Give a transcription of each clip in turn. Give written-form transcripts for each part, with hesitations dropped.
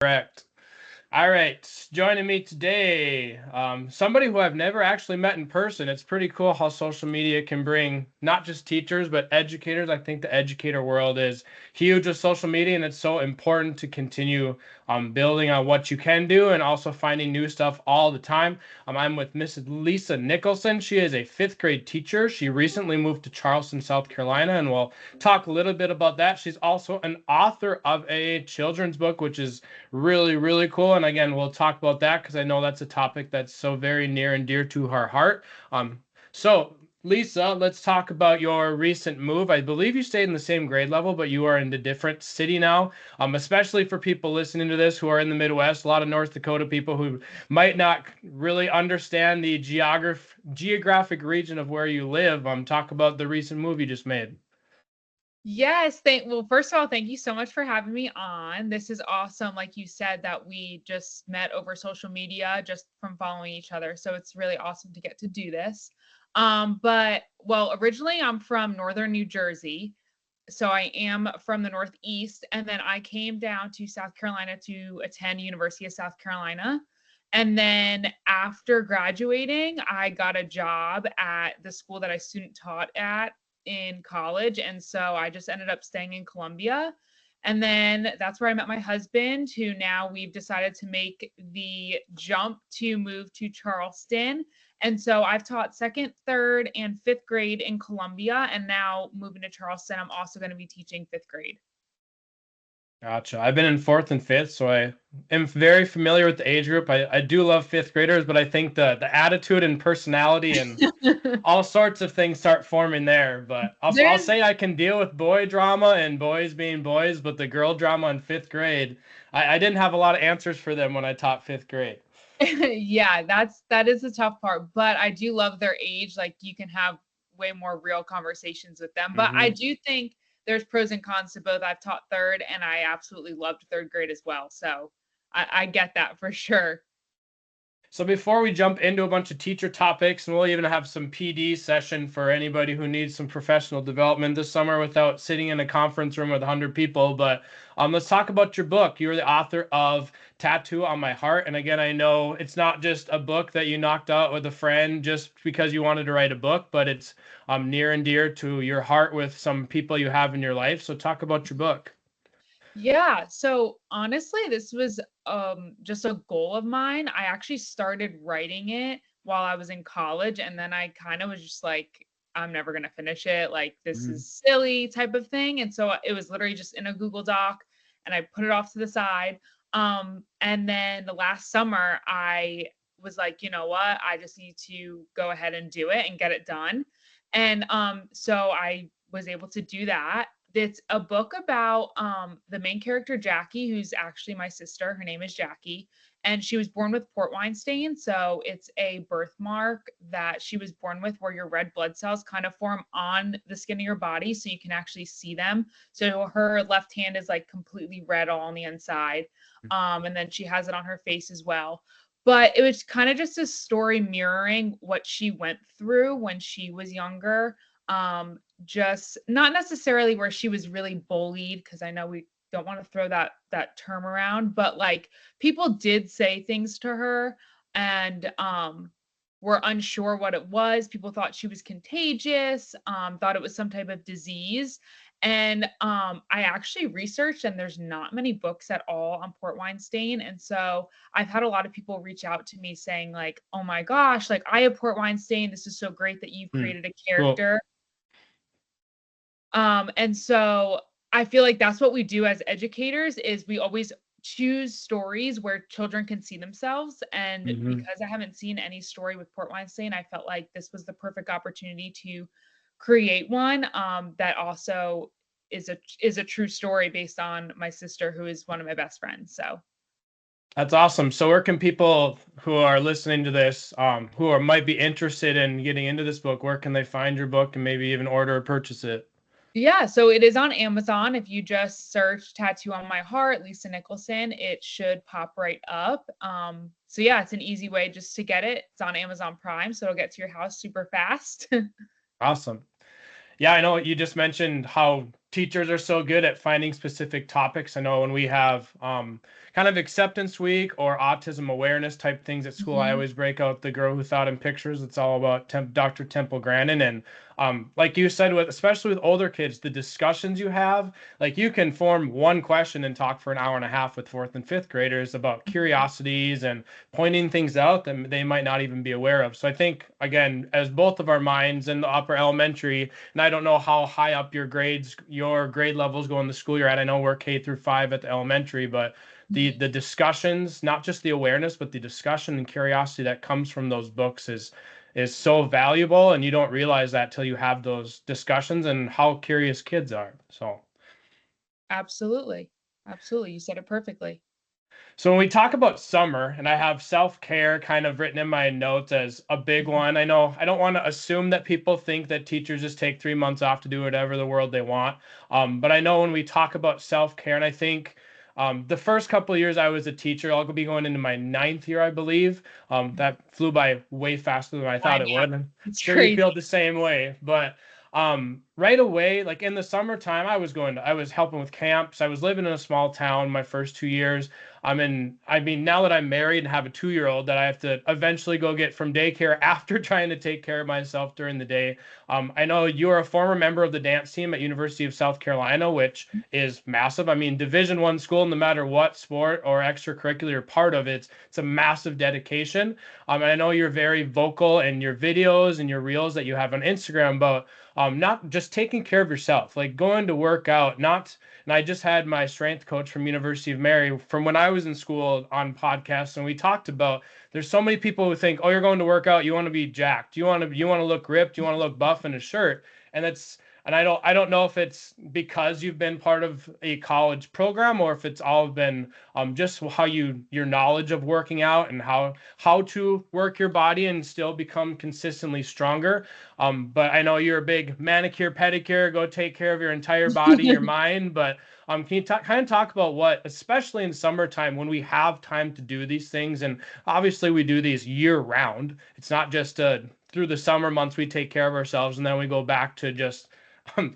Correct. All right, joining me today, somebody who I've never actually met in person. It's pretty cool how social media can bring not just teachers, but educators. I think the educator world is huge with social media, and it's so important to continue building on what you can do and also finding new stuff all the time. I'm with Mrs. Lisa Nicholson. She is a fifth grade teacher. She recently moved to Charleston, South Carolina, and we'll talk a little bit about that. She's also an author of a children's book, which is really, really cool. And again, we'll talk about that because I know that's a topic that's so very near and dear to her heart. So Lisa, let's talk about your recent move. I believe you stayed in the same grade level, but you are in a different city now. Especially for people listening to this who are in the Midwest, a lot of North Dakota people who might not really understand the geographic region of where you live. Talk about the recent move you just made. Yes, well, first of all, thank you so much for having me on. This is awesome. Like you said, that we just met over social media just from following each other. So it's really awesome to get to do this. But well, originally I'm from northern New Jersey. So I am from the Northeast. And then I came down to South Carolina to attend University of South Carolina. And then after graduating, I got a job at the school that I student taught at in college. And so I just ended up staying in Columbia. And then that's where I met my husband, who now we've decided to make the jump to move to Charleston. And so I've taught second, third, and fifth grade in Columbia. And now moving to Charleston, I'm also going to be teaching fifth grade. Gotcha. I've been in fourth and fifth, so I am very familiar with the age group. I do love fifth graders, but I think the attitude and personality and all sorts of things start forming there. But I'll There's say I can deal with boy drama and boys being boys, but the girl drama in fifth grade, I didn't have a lot of answers for them when I taught fifth grade. yeah, that is the tough part, but I do love their age. Like you can have way more real conversations with them. But I Hmm. do think there's pros and cons to both. I've taught third and I absolutely loved third grade as well. So I get that for sure. So before we jump into a bunch of teacher topics, and we'll even have some PD session for anybody who needs some professional development this summer without sitting in a conference room with 100 people. But let's talk about your book. You're the author of Tattoo on My Heart. And again, I know it's not just a book that you knocked out with a friend just because you wanted to write a book, but it's near and dear to your heart with some people you have in your life. So talk about your book. Yeah, so honestly, this was just a goal of mine. I actually started writing it while I was in college and then I kind of was just like I'm never going to finish it. Like this Mhm. is silly type of thing. And so it was literally just in a Google Doc and I put it off to the side. And then the last summer I was like, you know what? I just need to go ahead and do it and get it done. And so I was able to do that. It's a book about the main character Jackie, who's actually my sister. Her name is Jackie, and she was born with port wine stain. So it's a birthmark that she was born with, where your red blood cells kind of form on the skin of your body, so you can actually see them. So her left hand is like completely red all on the inside, and then she has it on her face as well. But it was kind of just a story mirroring what she went through when she was younger. Just not necessarily where she was really bullied, because I know we don't want to throw that term around, but like people did say things to her and were unsure what it was. People thought she was contagious, thought it was some type of disease. And I actually researched, and there's not many books at all on port wine stain. And so I've had a lot of people reach out to me saying, like, oh my gosh, like I have port wine stain. This is so great that you've Mm. created a Cool. character. And so I feel like that's what we do as educators is we always choose stories where children can see themselves. And Hmm. because I haven't seen any story with Port Weinstein, I felt like this was the perfect opportunity to create one that also is a true story based on my sister, who is one of my best friends. So That's awesome. So where can people who are listening to this, who are might be interested in getting into this book, where can they find your book and maybe even order or purchase it? yeah, so it is on Amazon. If you just search Tattoo on My Heart, Lisa Nicholson, it should pop right up. So yeah, it's an easy way just to get it. It's on Amazon Prime, so it'll get to your house super fast. Awesome. Yeah, I know you just mentioned how teachers are so good at finding specific topics. I know when we have kind of acceptance week or autism awareness type things at school, I Mhm. always break out the girl who thought in pictures. It's all about Dr. Temple Grandin. And like you said, with especially with older kids, the discussions you have, like you can form one question and talk for an hour and a half with fourth and fifth graders about Mhm. curiosities and pointing things out that they might not even be aware of. So I think, again, as both of our minds in the upper elementary, and I don't know how high up your grade levels go in the school you're at. I know we're K through 5 at the elementary, but the Mhm. discussions, not just the awareness, but the discussion and curiosity that comes from those books is so valuable, and you don't realize that till you have those discussions and how curious kids are. Absolutely. Absolutely. You said it perfectly. So when we talk about summer, and I have self-care kind of written in my notes as a big Mhm. one. I know I don't want to assume that people think that teachers just take 3 months off to do whatever the world they want. But I know when we talk about self-care, and I think the first couple of years I was a teacher, I'll be going into my ninth year, I believe. That flew by way faster than I I thought it know. would. I'm It's sure you feel crazy. the same way, but right away, like in the summertime, I was helping with camps. I was living in a small town my first 2 years. I mean, now that I'm married and have a 2-year-old that I have to eventually go get from daycare after trying to take care of myself during the day. I know you're a former member of the dance team at University of South Carolina, which is massive. I mean, Division I school, no matter what sport or extracurricular part of it, it's a massive dedication. And I know you're very vocal in your videos and your reels that you have on Instagram about not just taking care of yourself, like going to work out, not and I just had my strength coach from University of Mary from when I was in school on podcasts, and we talked about there's so many people who think, oh, you're going to work out, you want to be jacked, you want to look ripped, you want to look buff in a shirt, and that's and I don't know if it's because you've been part of a college program or if it's all been just how your knowledge of working out and how to work your body and still become consistently stronger. But I know you're a big manicure, pedicure, go take care of your entire body, your mind. But can you kind of talk about what, especially in summertime when we have time to do these things, and obviously we do these year round. It's not just through the summer months we take care of ourselves and then we go back to just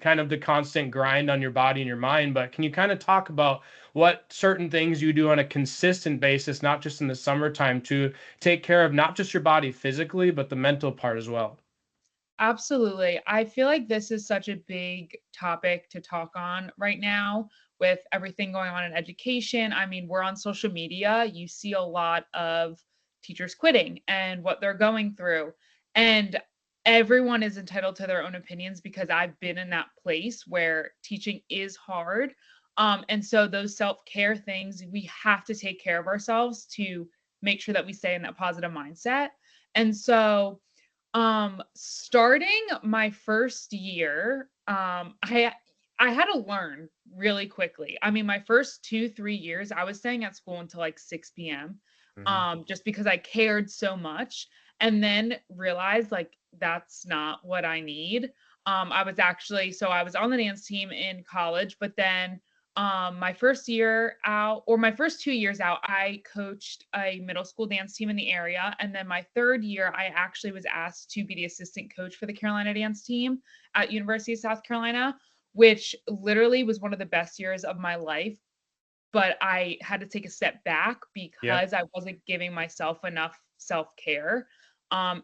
kind of the constant grind on your body and your mind. But can you kind of talk about what certain things you do on a consistent basis, not just in the summertime, to take care of not just your body physically, but the mental part as well? Absolutely. I feel like this is such a big topic to talk on right now with everything going on in education. I mean, we're on social media. You see a lot of teachers quitting and what they're going through. And everyone is entitled to their own opinions because I've been in that place where teaching is hard. And so those self-care things, we have to take care of ourselves to make sure that we stay in that positive mindset. And so starting my first year, I had to learn really quickly. I mean, my first 2, 3 years, I was staying at school until like 6 PM, Mhm. just because I cared so much, and then realized, like, that's not what I need. I was on the dance team in college, but then, my first year out or my first 2 years out, I coached a middle school dance team in the area, and then my 3rd year, I actually was asked to be the assistant coach for the Carolina dance team at University of South Carolina, which literally was one of the best years of my life, but I had to take a step back Yep. because I wasn't giving myself enough self-care, and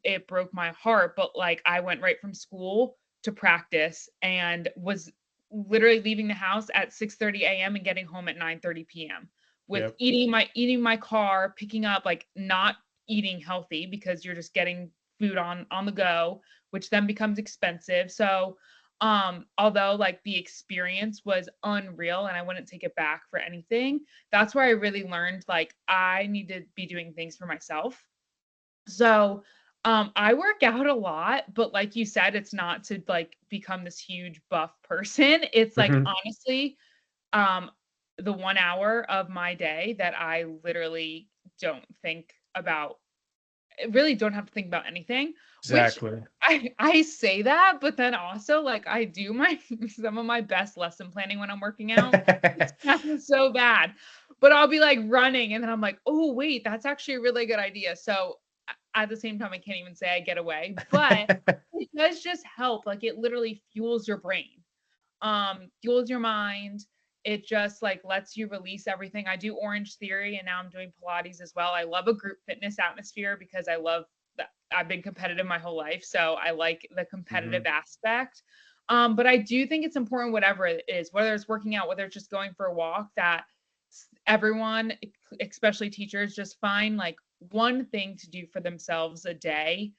it broke my heart, but, like, I went right from school to practice and was literally leaving the house at 6:30 AM and getting home at 9:30 PM with Yep. eating my car, picking up, like, not eating healthy because you're just getting food on the go, which then becomes expensive, so although, like, the experience was unreal and I wouldn't take it back for anything, that's where I really learned, like, I need to be doing things for myself. So, I work out a lot, but like you said, it's not to, like, become this huge buff person. It's, like, Mhm. honestly, um, the 1 hour of my day that I literally don't think about really don't have to think about anything, which Exactly. I say that, but then also, like, I do my some of my best lesson planning when I'm working out. It sounds so bad, but I'll be, like, running, and then I'm like, "Oh, wait, that's actually a really good idea." So, at the same time, I can't even say I get away, but it does just help, like, it literally fuels your brain. Fuels your mind. It just like lets you release everything. I do Orange Theory and now I'm doing Pilates as well. I love a group fitness atmosphere because I love that. I've been competitive my whole life, so I like the competitive Hmm. aspect. But I do think it's important, whatever it is, whether it's working out, whether it's just going for a walk, that everyone, especially teachers, just find like one thing to do for themselves a day.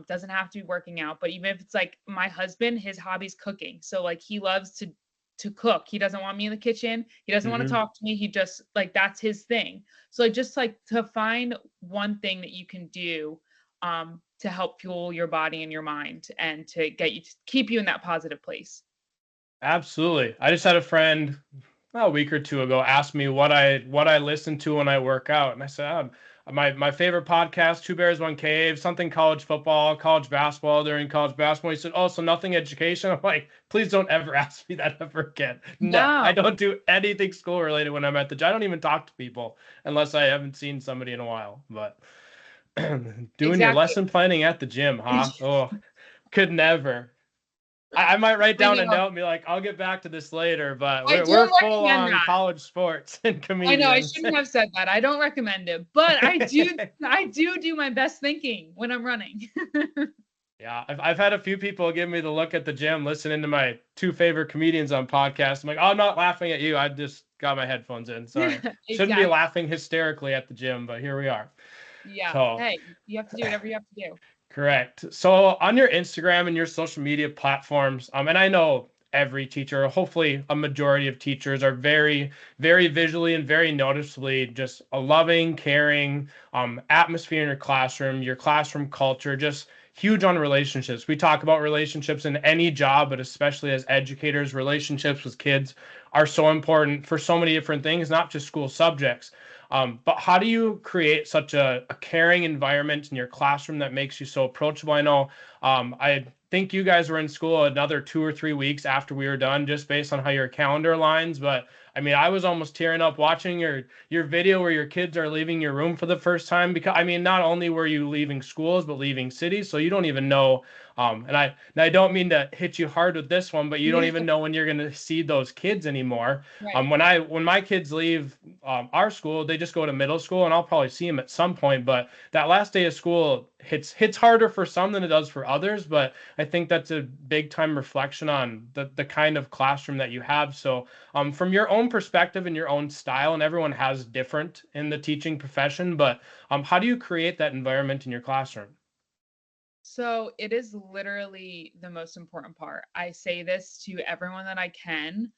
Doesn't have to be working out, but even if it's like my husband, his hobby's cooking. So like he loves to cook. He doesn't want me in the kitchen. He doesn't want to Hmm. talk to me. He just like that's his thing. So like just like to find one thing that you can do to help fuel your body and your mind and to get you to keep you in that positive place. Absolutely. I just had a friend a week or two ago ask me what I listen to when I work out, and I said, my favorite podcast, Two Bears One Cave, something college football, college basketball during college basketball. He said, oh, so nothing education. I'm like, please don't ever ask me that ever again. No, No, I don't do anything school related when I'm at the gym. I don't even talk to people unless I haven't seen somebody in a while. But doing your exactly. lesson planning at the gym, huh? Oh, could never. I might write I down a know. note and be like, I'll get back to this later, but I we're don't full recommend on that. college sports and I know I comedians. shouldn't have said that. I don't recommend it, but I do my best thinking when I'm running. Yeah, I've had a few people give me the look at the gym, listening to my two favorite comedians on podcasts. I'm like, oh, I'm not laughing at you. I just got my headphones in. Sorry. Shouldn't be Exactly. laughing hysterically at the gym, but here we are. Yeah. So, Hey, you have to do whatever you have to do. correct. So on your Instagram and your social media platforms, and I know every teacher, hopefully a majority of teachers are very, very visually and very noticeably just a loving, caring atmosphere in your classroom culture, just huge on relationships. We talk about relationships in any job, but especially as educators, relationships with kids are so important for so many different things, not just school subjects. But how do you create such a caring environment in your classroom that makes you so approachable? I know I think you guys were in school another 2 or 3 weeks after we were done, just based on how your calendar aligns. But I mean, I was almost tearing up watching your video where your kids are leaving your room for the first time. Because I mean, not only were you leaving schools, but leaving cities, so you don't even know. And I don't mean to hit you hard with this one, but you don't Yeah. even know when you're going to see those kids anymore. Right. When my kids leave our school, they just go to middle school, and I'll probably see them at some point. But that last day of school hits harder for some than it does for others. But I think that's a big time reflection on the kind of classroom that you have. So, from your own perspective and your own style, and everyone has different in the teaching profession, but how do you create that environment in your classroom? So it is literally the most important part. I say this to everyone that I can.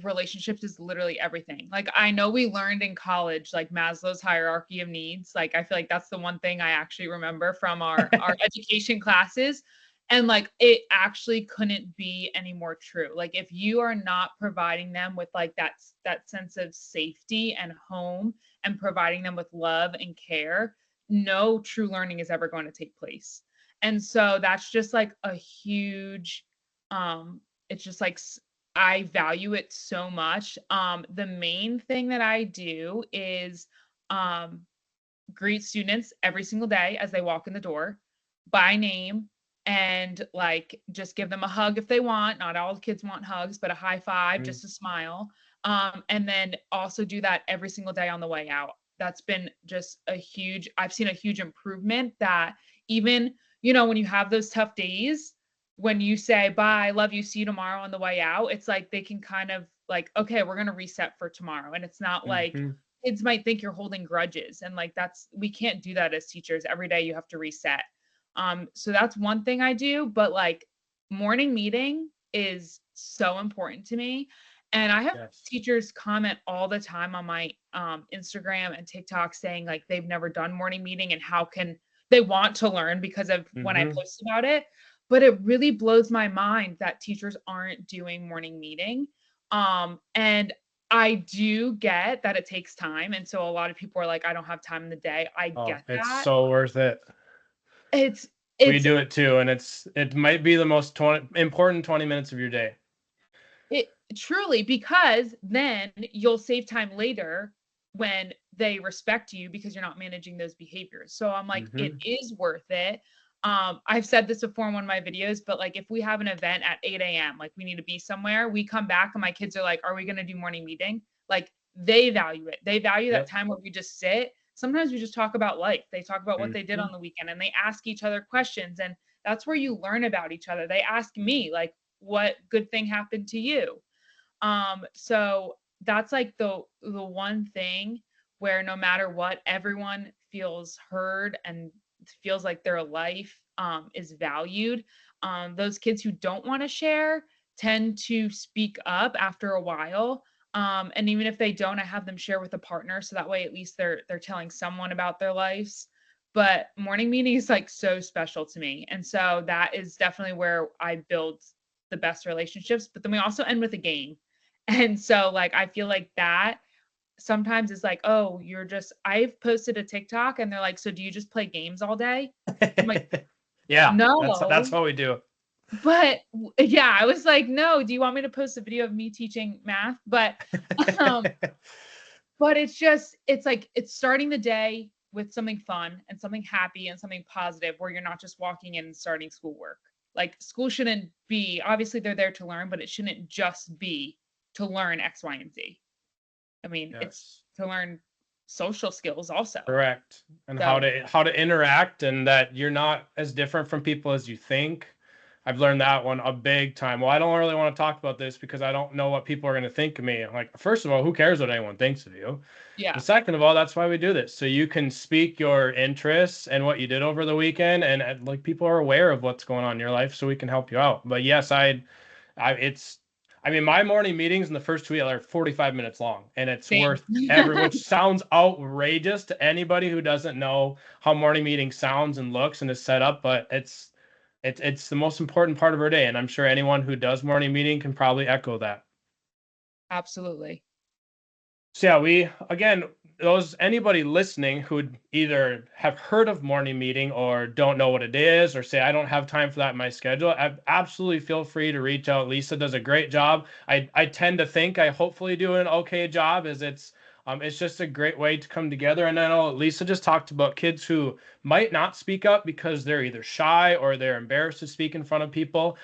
Relationships is literally everything. Like I know we learned in college like Maslow's hierarchy of needs. Like I feel like that's the one thing I actually remember from our education classes, and like it actually couldn't be any more true. Like if you are not providing them with like that sense of safety and home and providing them with love and care, no true learning is ever going to take place. And so that's just like a huge it's just like I value it so much. The main thing that I do is um, greet students every single day as they walk in the door by name and like just give them a hug if they want. Not all kids want hugs, but a high five, Mm. just a smile. And then also do that every single day on the way out. That's been just I've seen a huge improvement that even, when you have those tough days, when you say bye, love you, see you tomorrow on the way out, it's like they can kind of like, okay, we're going to reset for tomorrow. And it's not like Mhm. kids might think you're holding grudges, and like we can't do that as teachers. Every day you have to reset. So that's one thing I do, but like morning meeting is so important to me. And I have Yes. teachers comment all the time on my Instagram and TikTok saying like they've never done morning meeting and how can they want to learn because of when I Hmm. post about it. But it really blows my mind that teachers aren't doing morning meeting. And I do get that it takes time, and so a lot of people are like, "I don't have time in the day." I Oh, get it's that. so worth it. It's We it's do it too, and it might be the most important 20 minutes of your day. it truly, because then you'll save time later when they respect you because you're not managing those behaviors. So I'm like, it Hmm. is worth it. I've said this before in one of my videos, but like if we have an event at 8 a.m., like we need to be somewhere, we come back and my kids are like, are we going to do morning meeting? Like they value it. They value that Yep. time where we just sit. Sometimes we just talk about life. They talk about what they did Mhm. on the weekend and they ask each other questions. And that's where you learn about each other. They ask me, like, what good thing happened to you? So that's like the one thing where no matter what, everyone feels heard and feels like their life is valued. Those kids who don't want to share tend to speak up after a while. And even if they don't, I have them share with a partner, so that way at least they're telling someone about their lives. But morning meeting is like so special to me, and so that is definitely where I build the best relationships. But then we also end with a game, and so, like, I feel like that sometimes is like, "Oh, you're just" I've posted a TikTok and they're like, "So do you just play games all day?" I'm like, Yeah, that's "No." what we do. But yeah, I was like, "No, do you want me to post a video of me teaching math?" Um, but it's like it's starting the day with something fun and something happy and something positive where you're not just walking in and starting schoolwork. Like school shouldn't be obviously they're there to learn, but it shouldn't just be to learn X, Y, and Z. I mean, it's Yes. to learn social skills also. Correct. And So, how to interact, and that you're not as different from people as you think. I've learned that one a big time. Well, I don't really want to talk about this because I don't know what people are going to think of me. Like, first of all, who cares what anyone thinks of you? yeah, And second of all, that's why we do this. So you can speak your interests and what you did over the weekend, and like people are aware of what's going on in your life, so we can help you out. But yes, it's, I mean, my morning meetings in the first 2 weeks are 45 minutes long, and it's same. worth which sounds outrageous to anybody who doesn't know how morning meeting sounds and looks and is set up, but it's the most important part of our day, and I'm sure anyone who does morning meeting can probably echo that. Absolutely. So yeah, we again, those anybody listening who'd either have heard of morning meeting or don't know what it is, or say I don't have time for that in my schedule, absolutely feel free to reach out. Lisa does a great job. I tend to think I hopefully do an okay job, as it's just a great way to come together. And I know Lisa just talked about kids who might not speak up because they're either shy or they're embarrassed to speak in front of people.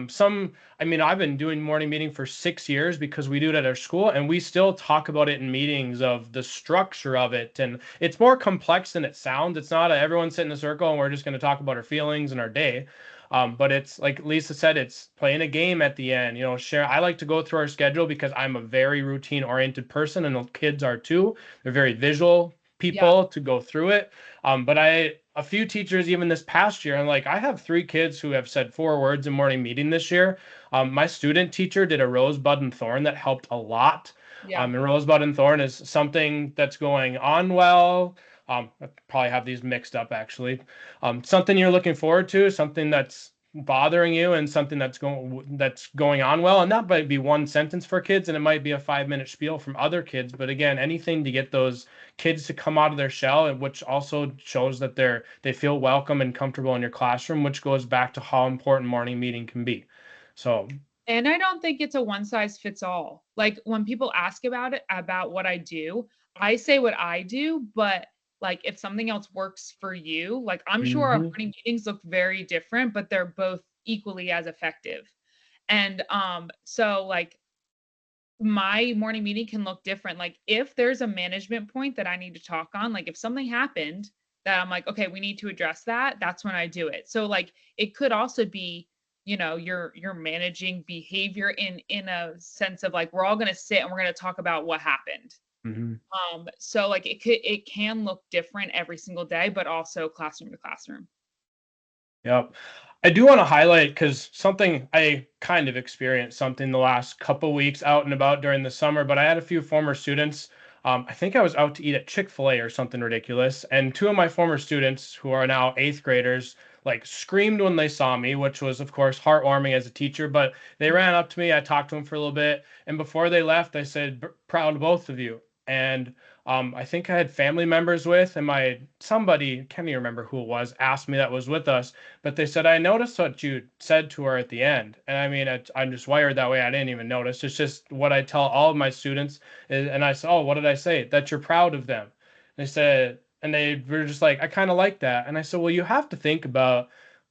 Some I mean, I've been doing morning meeting for 6 years because we do it at our school, and we still talk about it in meetings of the structure of it. And it's more complex than it sounds. It's not everyone sit in a circle and we're just going to talk about our feelings and our day. But it's like Lisa said, it's playing a game at the end. Share. I like to go through our schedule because I'm a very routine oriented person, and the kids are too. They're very visual Yeah, people to go through it. But a few teachers, even this past year, and like I have 3 kids who have said 4 words in morning meeting this year. My student teacher did a rosebud and thorn that helped a lot. yeah. And rosebud and thorn is something that's going on well. I probably have these mixed up actually. Something you're looking forward to, something that's bothering you, and something that's going on well. And that might be one sentence for kids, and it might be a 5-minute spiel from other kids. But again, anything to get those kids to come out of their shell, and which also shows that they feel welcome and comfortable in your classroom, which goes back to how important morning meeting can be. So, And I don't think it's a one size fits all. Like when people ask about it, about what I do, I say what I do, but like if something else works for you, like I'm sure our mhm, morning meetings look very different, but they're both equally as effective. And so like my morning meeting can look different. Like if there's a management point that I need to talk on, like if something happened that I'm like, okay, we need to address that, that's when I do it. So like it could also be, you're managing behavior in a sense of like we're all going to sit and we're going to talk about what happened. mhm. So like it can look different every single day, but also classroom to classroom. Yep. I do want to highlight, because something I kind of experienced something the last couple weeks out and about during the summer, but I had a few former students. I think I was out to eat at Chick-fil-A or something ridiculous, and 2 of my former students, who are now 8th graders, like screamed when they saw me, which was of course heartwarming as a teacher. But they ran up to me, I talked to them for a little bit, and before they left, I said, "Proud of both of you." And I think I had family members with, and my somebody, can't even remember who it was, asked me that was with us, but they said, I noticed what you said to her at the end. And I mean, I'm just wired that way. I didn't even notice. It's just what I tell all of my students. And I said, oh, what did I say? That you're proud of them. They said, and they were just like, I kind of like that. And I said, well, you have to think about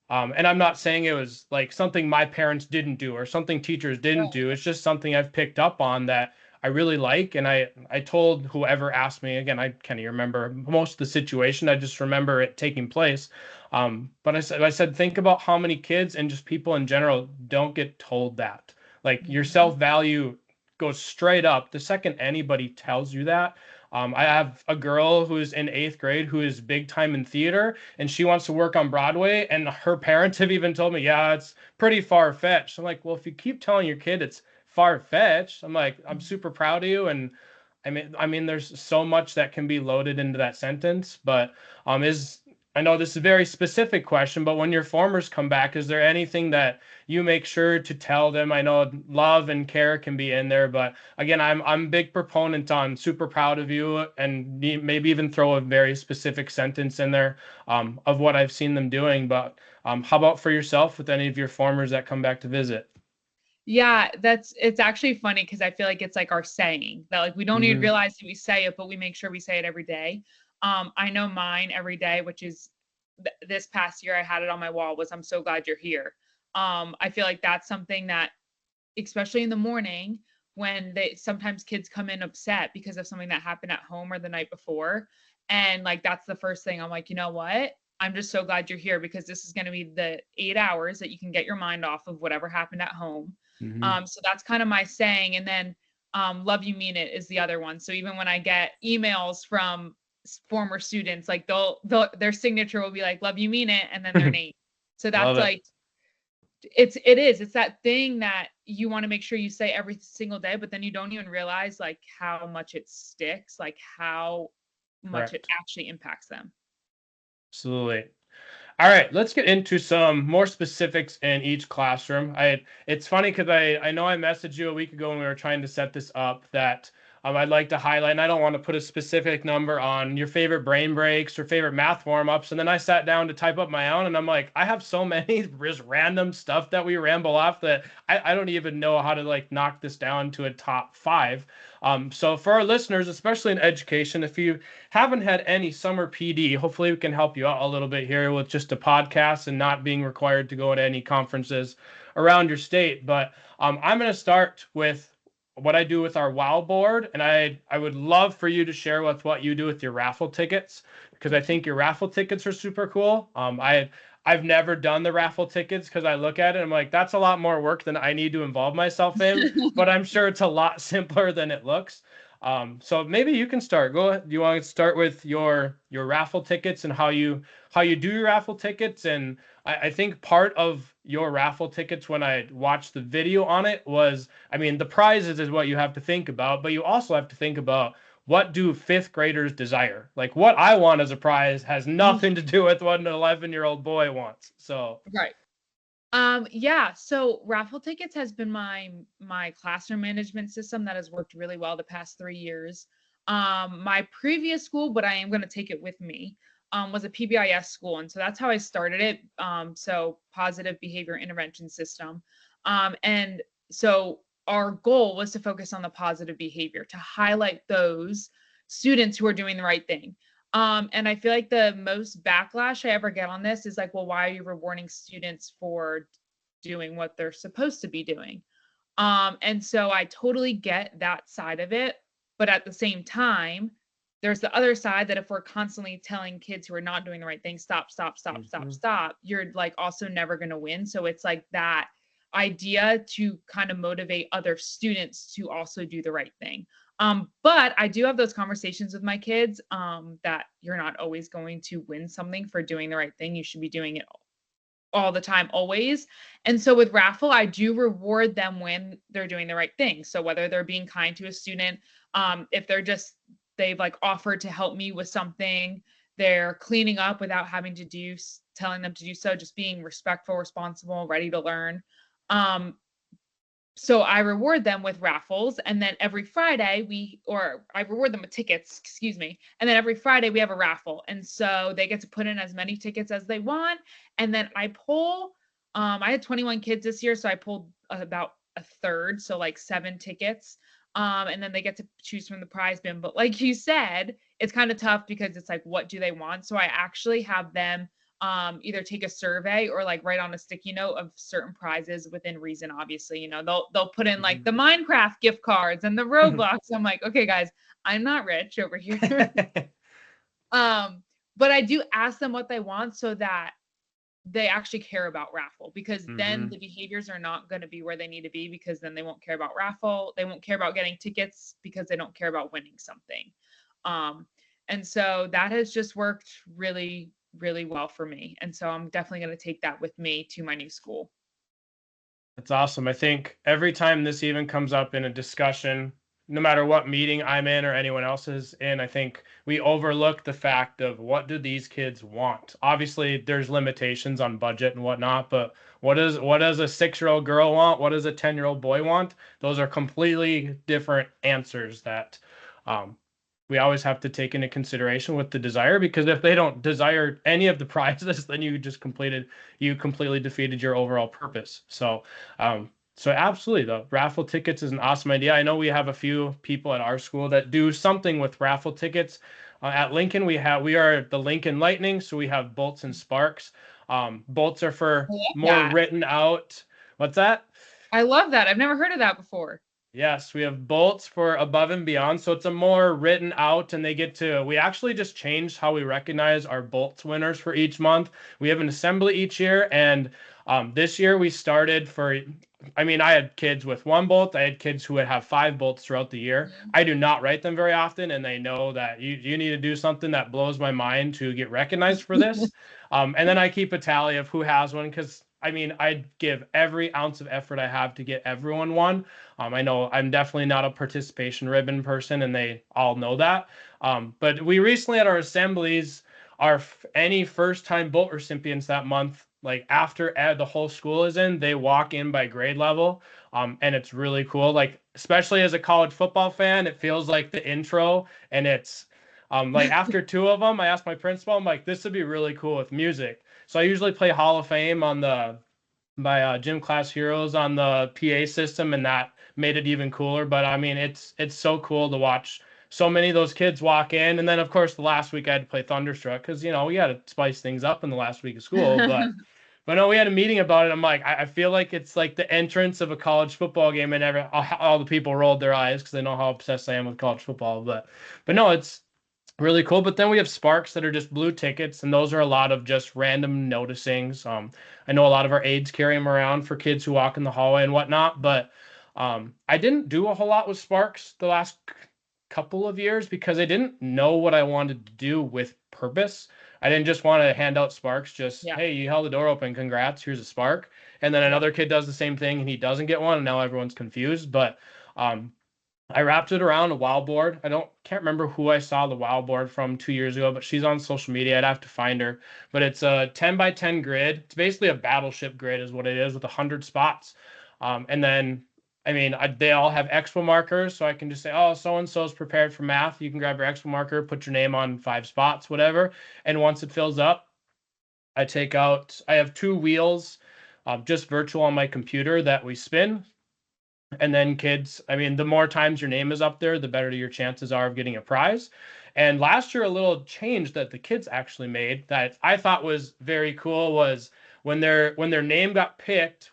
And I'm not saying it was like something my parents didn't do or something teachers didn't Right. do. It's just something I've picked up on that I really like. And I told whoever asked me, again, I can't even remember most of the situation. I just remember it taking place. But I said, think about how many kids and just people in general don't get told that. Like your Mhm. self-value goes straight up the second anybody tells you that. I have a girl who's in 8th grade who is big time in theater, and she wants to work on Broadway. And her parents have even told me, yeah, it's pretty far fetched. I'm like, well, if you keep telling your kid it's far fetched, I'm like, I'm super proud of you. And I mean, there's so much that can be loaded into that sentence. But is I know this is a very specific question, but when your formers come back, is there anything that you make sure to tell them? I know love and care can be in there, but again, I'm a big proponent on super proud of you, and maybe even throw a very specific sentence in there of what I've seen them doing. But how about for yourself with any of your formers that come back to visit? Yeah, it's actually funny because I feel like it's like our saying that like we don't even Hmm. realize that we say it, but we make sure we say it every day. I know mine every day, which is this past year I had it on my wall was I'm so glad you're here. I feel like that's something that especially in the morning when they sometimes kids come in upset because of something that happened at home or the night before. And like that's the first thing I'm like, you know what? I'm just so glad you're here because this is going to be the 8 hours that you can get your mind off of whatever happened at home. Hmm. So that's kind of my saying. And then love you mean it is the other one. So even when I get emails from former students, like they'll their signature will be like love you mean it and then their name. So Love that's it. like it's that thing that you wanna make sure you say every single day, but then you don't even realize, like, how much it sticks, like, how much it Correct. actually impacts them. Absolutely. All right, let's get into some more specifics in each classroom. It's funny because I know I messaged you a week ago when we were trying to set this up that I'd like to highlight, and I don't want to put a specific number on your favorite brain breaks or favorite math warm-ups. And then I sat down to type up my own, and I'm like, I have so many just random stuff that we ramble off that I don't even know how to like knock this down to a top five. So for our listeners, especially in education, if you haven't had any summer PD, hopefully we can help you out a little bit here with just a podcast and not being required to go to any conferences around your state. But I'm going to start with what I do with our WOW board, and I would love for you to share with what you do with your raffle tickets because I think your raffle tickets are super cool. I've never done the raffle tickets because I look at it and I'm like, that's a lot more work than I need to involve myself in, but I'm sure it's a lot simpler than it looks. So maybe you can start. Go ahead. Do you want to start with your raffle tickets and how you do your raffle tickets? And I think part of your raffle tickets when I watched the video on it was, I mean, the prizes is what you have to think about, but you also have to think about what do 5th graders desire? Like what I want as a prize has nothing to do with what an 11-year-old boy wants. So, Right. Yeah, so raffle tickets has been my classroom management system that has worked really well the past 3 years. My previous school, but I am gonna take it with me, was a PBIS school, and so that's how I started it. So positive behavior intervention system. And so our goal was to focus on the positive behavior, to highlight those students who are doing the right thing. And I feel like the most backlash I ever get on this is like, well, why are you rewarding students for doing what they're supposed to be doing? And so I totally get that side of it. But at the same time, there's the other side that if we're constantly telling kids who are not doing the right thing, stop, stop, stop, stop, mhm, stop, you're like also never going to win. So it's like that idea to kind of motivate other students to also do the right thing. But I do have those conversations with my kids that you're not always going to win something for doing the right thing. You should be doing it all the time, always. And so with raffle, I do reward them when they're doing the right thing. So whether they're being kind to a student, if they've like offered to help me with something, they're cleaning up without having to telling them to do so, just being respectful, responsible, ready to learn. Um, so I reward them with raffles, and then every Friday or I reward them with tickets, excuse me. And then every Friday we have a raffle. And so they get to put in as many tickets as they want. And then I pull, I had 21 kids this year, so I pulled about a third, so like 7 tickets. And then they get to choose from the prize bin. But like you said, it's kind of tough because it's like, what do they want? So I actually have them either take a survey or like write on a sticky note of certain prizes within reason. Obviously, they'll put in like the Minecraft gift cards and the Roblox. I'm like, okay, guys, I'm not rich over here. But I do ask them what they want so that they actually care about raffle, because then the behaviors are not going to be where they need to be, because then they won't care about raffle. They won't care about getting tickets because they don't care about winning something. And so that has just worked really, really well for me. And so I'm definitely going to take that with me to my new school. That's awesome. I think every time this even comes up in a discussion, no matter what meeting I'm in or anyone else is in, I think we overlook the fact of what do these kids want? Obviously, there's limitations on budget and whatnot, but what does a 6-year-old girl want? What does a 10-year-old boy want? Those are completely different answers that um, we always have to take into consideration with the desire, because if they don't desire any of the prizes, then you completely defeated your overall purpose. So absolutely, the raffle tickets is an awesome idea. I know we have a few people at our school that do something with raffle tickets. At Lincoln, we are the Lincoln Lightning, so we have bolts and sparks. Bolts are for I love more that. written out. What's that? I love that. I've never heard of that before. Yes, we have bolts for above and beyond. So it's a more written out, and we actually just changed how we recognize our bolts winners for each month. We have an assembly each year, and this year we started I had kids with one bolt. I had kids who would have 5 bolts throughout the year. I do not write them very often, and they know that you need to do something that blows my mind to get recognized for this. And then I keep a tally of who has one, because I give every ounce of effort I have to get everyone one. I know I'm definitely not a participation ribbon person, and they all know that. But we recently at our assemblies, any first-time bolt recipients that month, like after the whole school is in, they walk in by grade level, and it's really cool. Like especially as a college football fan, it feels like the intro, and it's like after 2 of them, I asked my principal, I'm like, this would be really cool with music. So I usually play Hall of Fame on the by Gym Class Heroes on the PA system, and that made it even cooler. But it's so cool to watch so many of those kids walk in, and then of course the last week I had to play Thunderstruck because we had to spice things up in the last week of school. But no, we had a meeting about it. I'm like, I feel like it's like the entrance of a college football game, and all the people rolled their eyes because they know how obsessed I am with college football. But no, it's really cool. But then we have sparks that are just blue tickets, and those are a lot of just random noticings. I know a lot of our aides carry them around for kids who walk in the hallway and whatnot, but I didn't do a whole lot with sparks the last couple of years because I didn't know what I wanted to do with purpose. I didn't just want to hand out sparks, just, Yeah. hey, you held the door open, congrats, here's a spark. And then Yeah. another kid does the same thing and he doesn't get one, and now everyone's confused. But I wrapped it around a WoW board. Can't remember who I saw the WoW board from 2 years ago, but she's on social media. I'd have to find her. But it's a 10 by 10 grid. It's basically a battleship grid, is what it is, with 100 spots. And then, they all have expo markers, so I can just say, oh, so and so is prepared for math. You can grab your expo marker, put your name on 5 spots, whatever. And once it fills up, I have 2 wheels, just virtual on my computer that we spin. And then kids, the more times your name is up there, the better your chances are of getting a prize. And last year, a little change that the kids actually made that I thought was very cool was when their name got picked,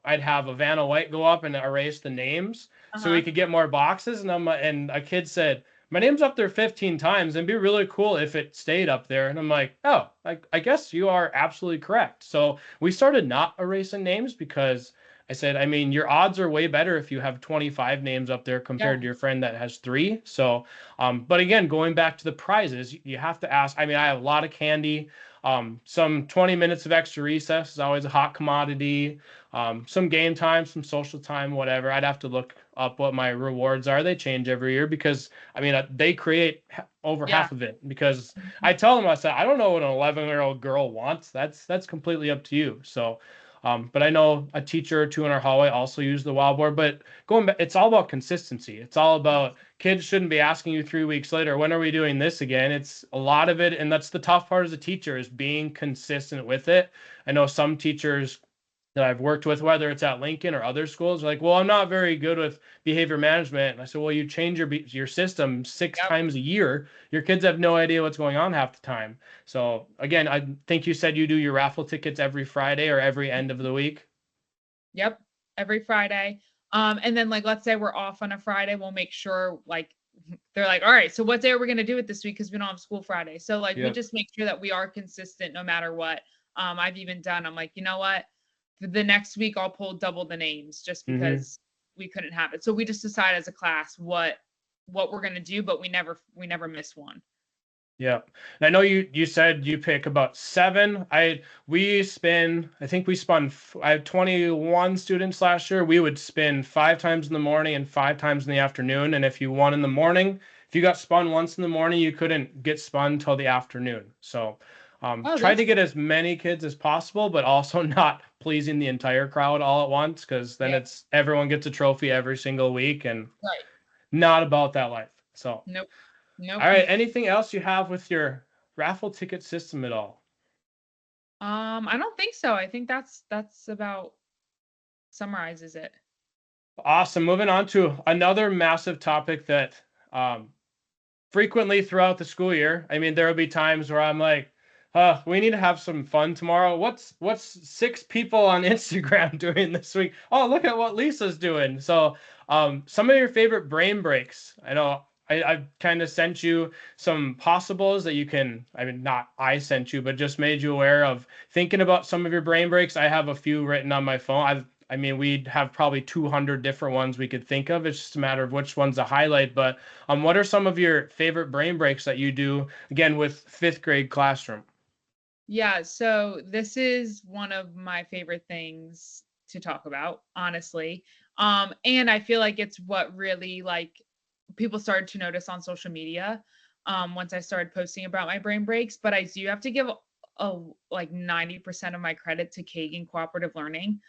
I'd have a Vanna White go up and erase the names so we Uh-huh. could get more boxes. And a kid said, my name's up there 15 times, and it'd be really cool if it stayed up there. And I'm like, oh, I guess you are absolutely correct. So we started not erasing names because I said, your odds are way better if you have 25 names up there Yeah. compared to your friend that has 3. So, but again, going back to the prizes, you have to ask. I have a lot of candy. Some 20 minutes of extra recess is always a hot commodity. Some game time, some social time, whatever. I'd have to look up what my rewards are. They change every year because, they create over Yeah. half of it because Mhm. I tell them, I said, I don't know what an 11-year-old girl wants. That's completely up to you. So, but I know a teacher or 2 in our hallway also use the wild board. But going back, it's all about consistency. It's all about kids shouldn't be asking you 3 weeks later, when are we doing this again? It's a lot of it, and that's the tough part as a teacher is being consistent with it. I know some teachers that I've worked with, whether it's at Lincoln or other schools, like, well, I'm not very good with behavior management. And I said, well, you change your system six Yep. times a year. Your kids have no idea what's going on half the time. So again, I think you said you do your raffle tickets every Friday or every end of the week. Yep. Every Friday. And then like let's say we're off on a Friday, we'll make sure like they're like, all right, so what day are we gonna do it this week? Because we don't have school Friday. So like we Yeah. just make sure that we are consistent no matter what. I've even done, I'm like, you know what? The next week I'll pull double the names just Mm-hmm. because we couldn't have it. So we just decide as a class what we're gonna do, but we never miss one. Yeah. And I know you said you pick about seven. I think we spun I had 21 students last year. We would spin 5 times in the morning and 5 times in the afternoon. And if you won in the morning, if you got spun once in the morning, you couldn't get spun till the afternoon. So Oh, try that's to get cool. as many kids as possible, but also not pleasing the entire crowd all at once, because then Yeah, it's everyone gets a trophy every single week and right. not about that life. So Nope. Nope. all right. Anything else you have with your raffle ticket system at all? I don't think so. I think that's about summarizes it. Awesome. Moving on to another massive topic that um, frequently throughout the school year. I mean, there will be times where I'm like, we need to have some fun tomorrow. What's 6 people on Instagram doing this week? Oh, look at what Lisa's doing. So, some of your favorite brain breaks. I know I've kind of sent you some possibles that you can, I mean, not I sent you, but just made you aware of thinking about some of your brain breaks. I have a few written on my phone. I mean, we'd have probably 200 different ones we could think of. It's just a matter of which ones to highlight. But what are some of your favorite brain breaks that you do again with fifth grade classroom? Yeah, so this is one of my favorite things to talk about, honestly. And I feel like it's what really like people started to notice on social media once I started posting about my brain breaks. But I do have to give like 90% of my credit to Kagan Cooperative Learning.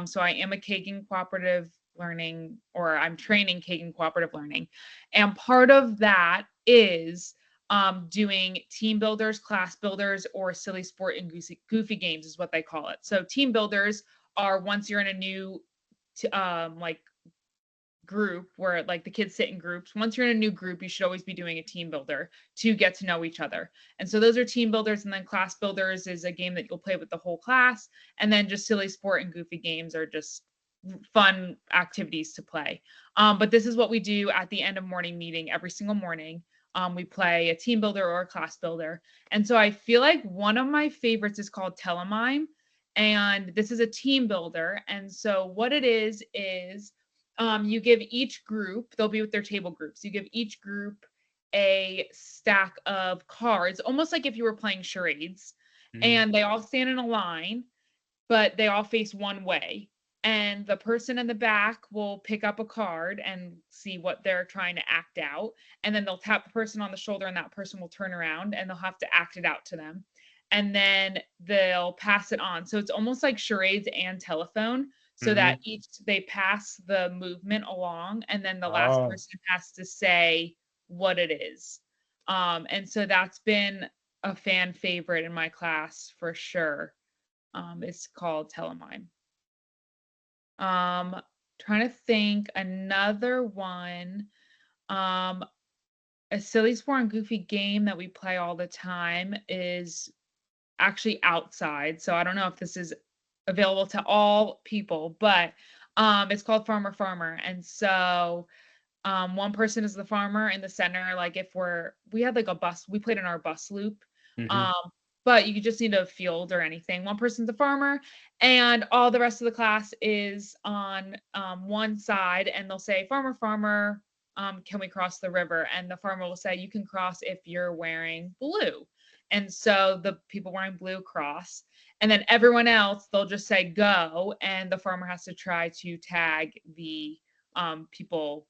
So I am a Kagan Cooperative Learning, or I'm training Kagan Cooperative Learning. And part of that is doing team builders, class builders, or silly sport and goofy games is what they call it. So team builders are once you're in a new like group where like the kids sit in groups. Once you're in a new group, you should always be doing a team builder to get to know each other. And so those are team builders, and then class builders is a game that you'll play with the whole class. And then just silly sport and goofy games are just fun activities to play. But this is what we do at the end of morning meeting every single morning. We play a team builder or a class builder. And so I feel like one of my favorites is called Telemime. And this is a team builder. And so what it is you give each group, they'll be with their table groups. You give each group a stack of cards, almost like if you were playing charades. Mhm. And they all stand in a line, but they all face one way. And the person in the back will pick up a card and see what they're trying to act out. And then they'll tap the person on the shoulder, and that person will turn around and they'll have to act it out to them. And then they'll pass it on. So it's almost like charades and telephone, so that Mhm. each they pass the movement along, and then the last Oh, person has to say what it is. And so that's been a fan favorite in my class for sure. It's called Telemime. Um, Trying to think another one. Um, a silly sport and goofy game that we play all the time is actually outside. So I don't know if this is available to all people, but it's called Farmer Farmer. And so one person is the farmer in the center. Like if we had like a bus, we played in our bus loop. hmm. Um, but you could just need a field or anything. One person's the farmer, and all the rest of the class is on one side, and they'll say, "Farmer, farmer, can we cross the river?" And the farmer will say, "You can cross if you're wearing blue." And so the people wearing blue cross, and then everyone else they'll just say go, and the farmer has to try to tag the people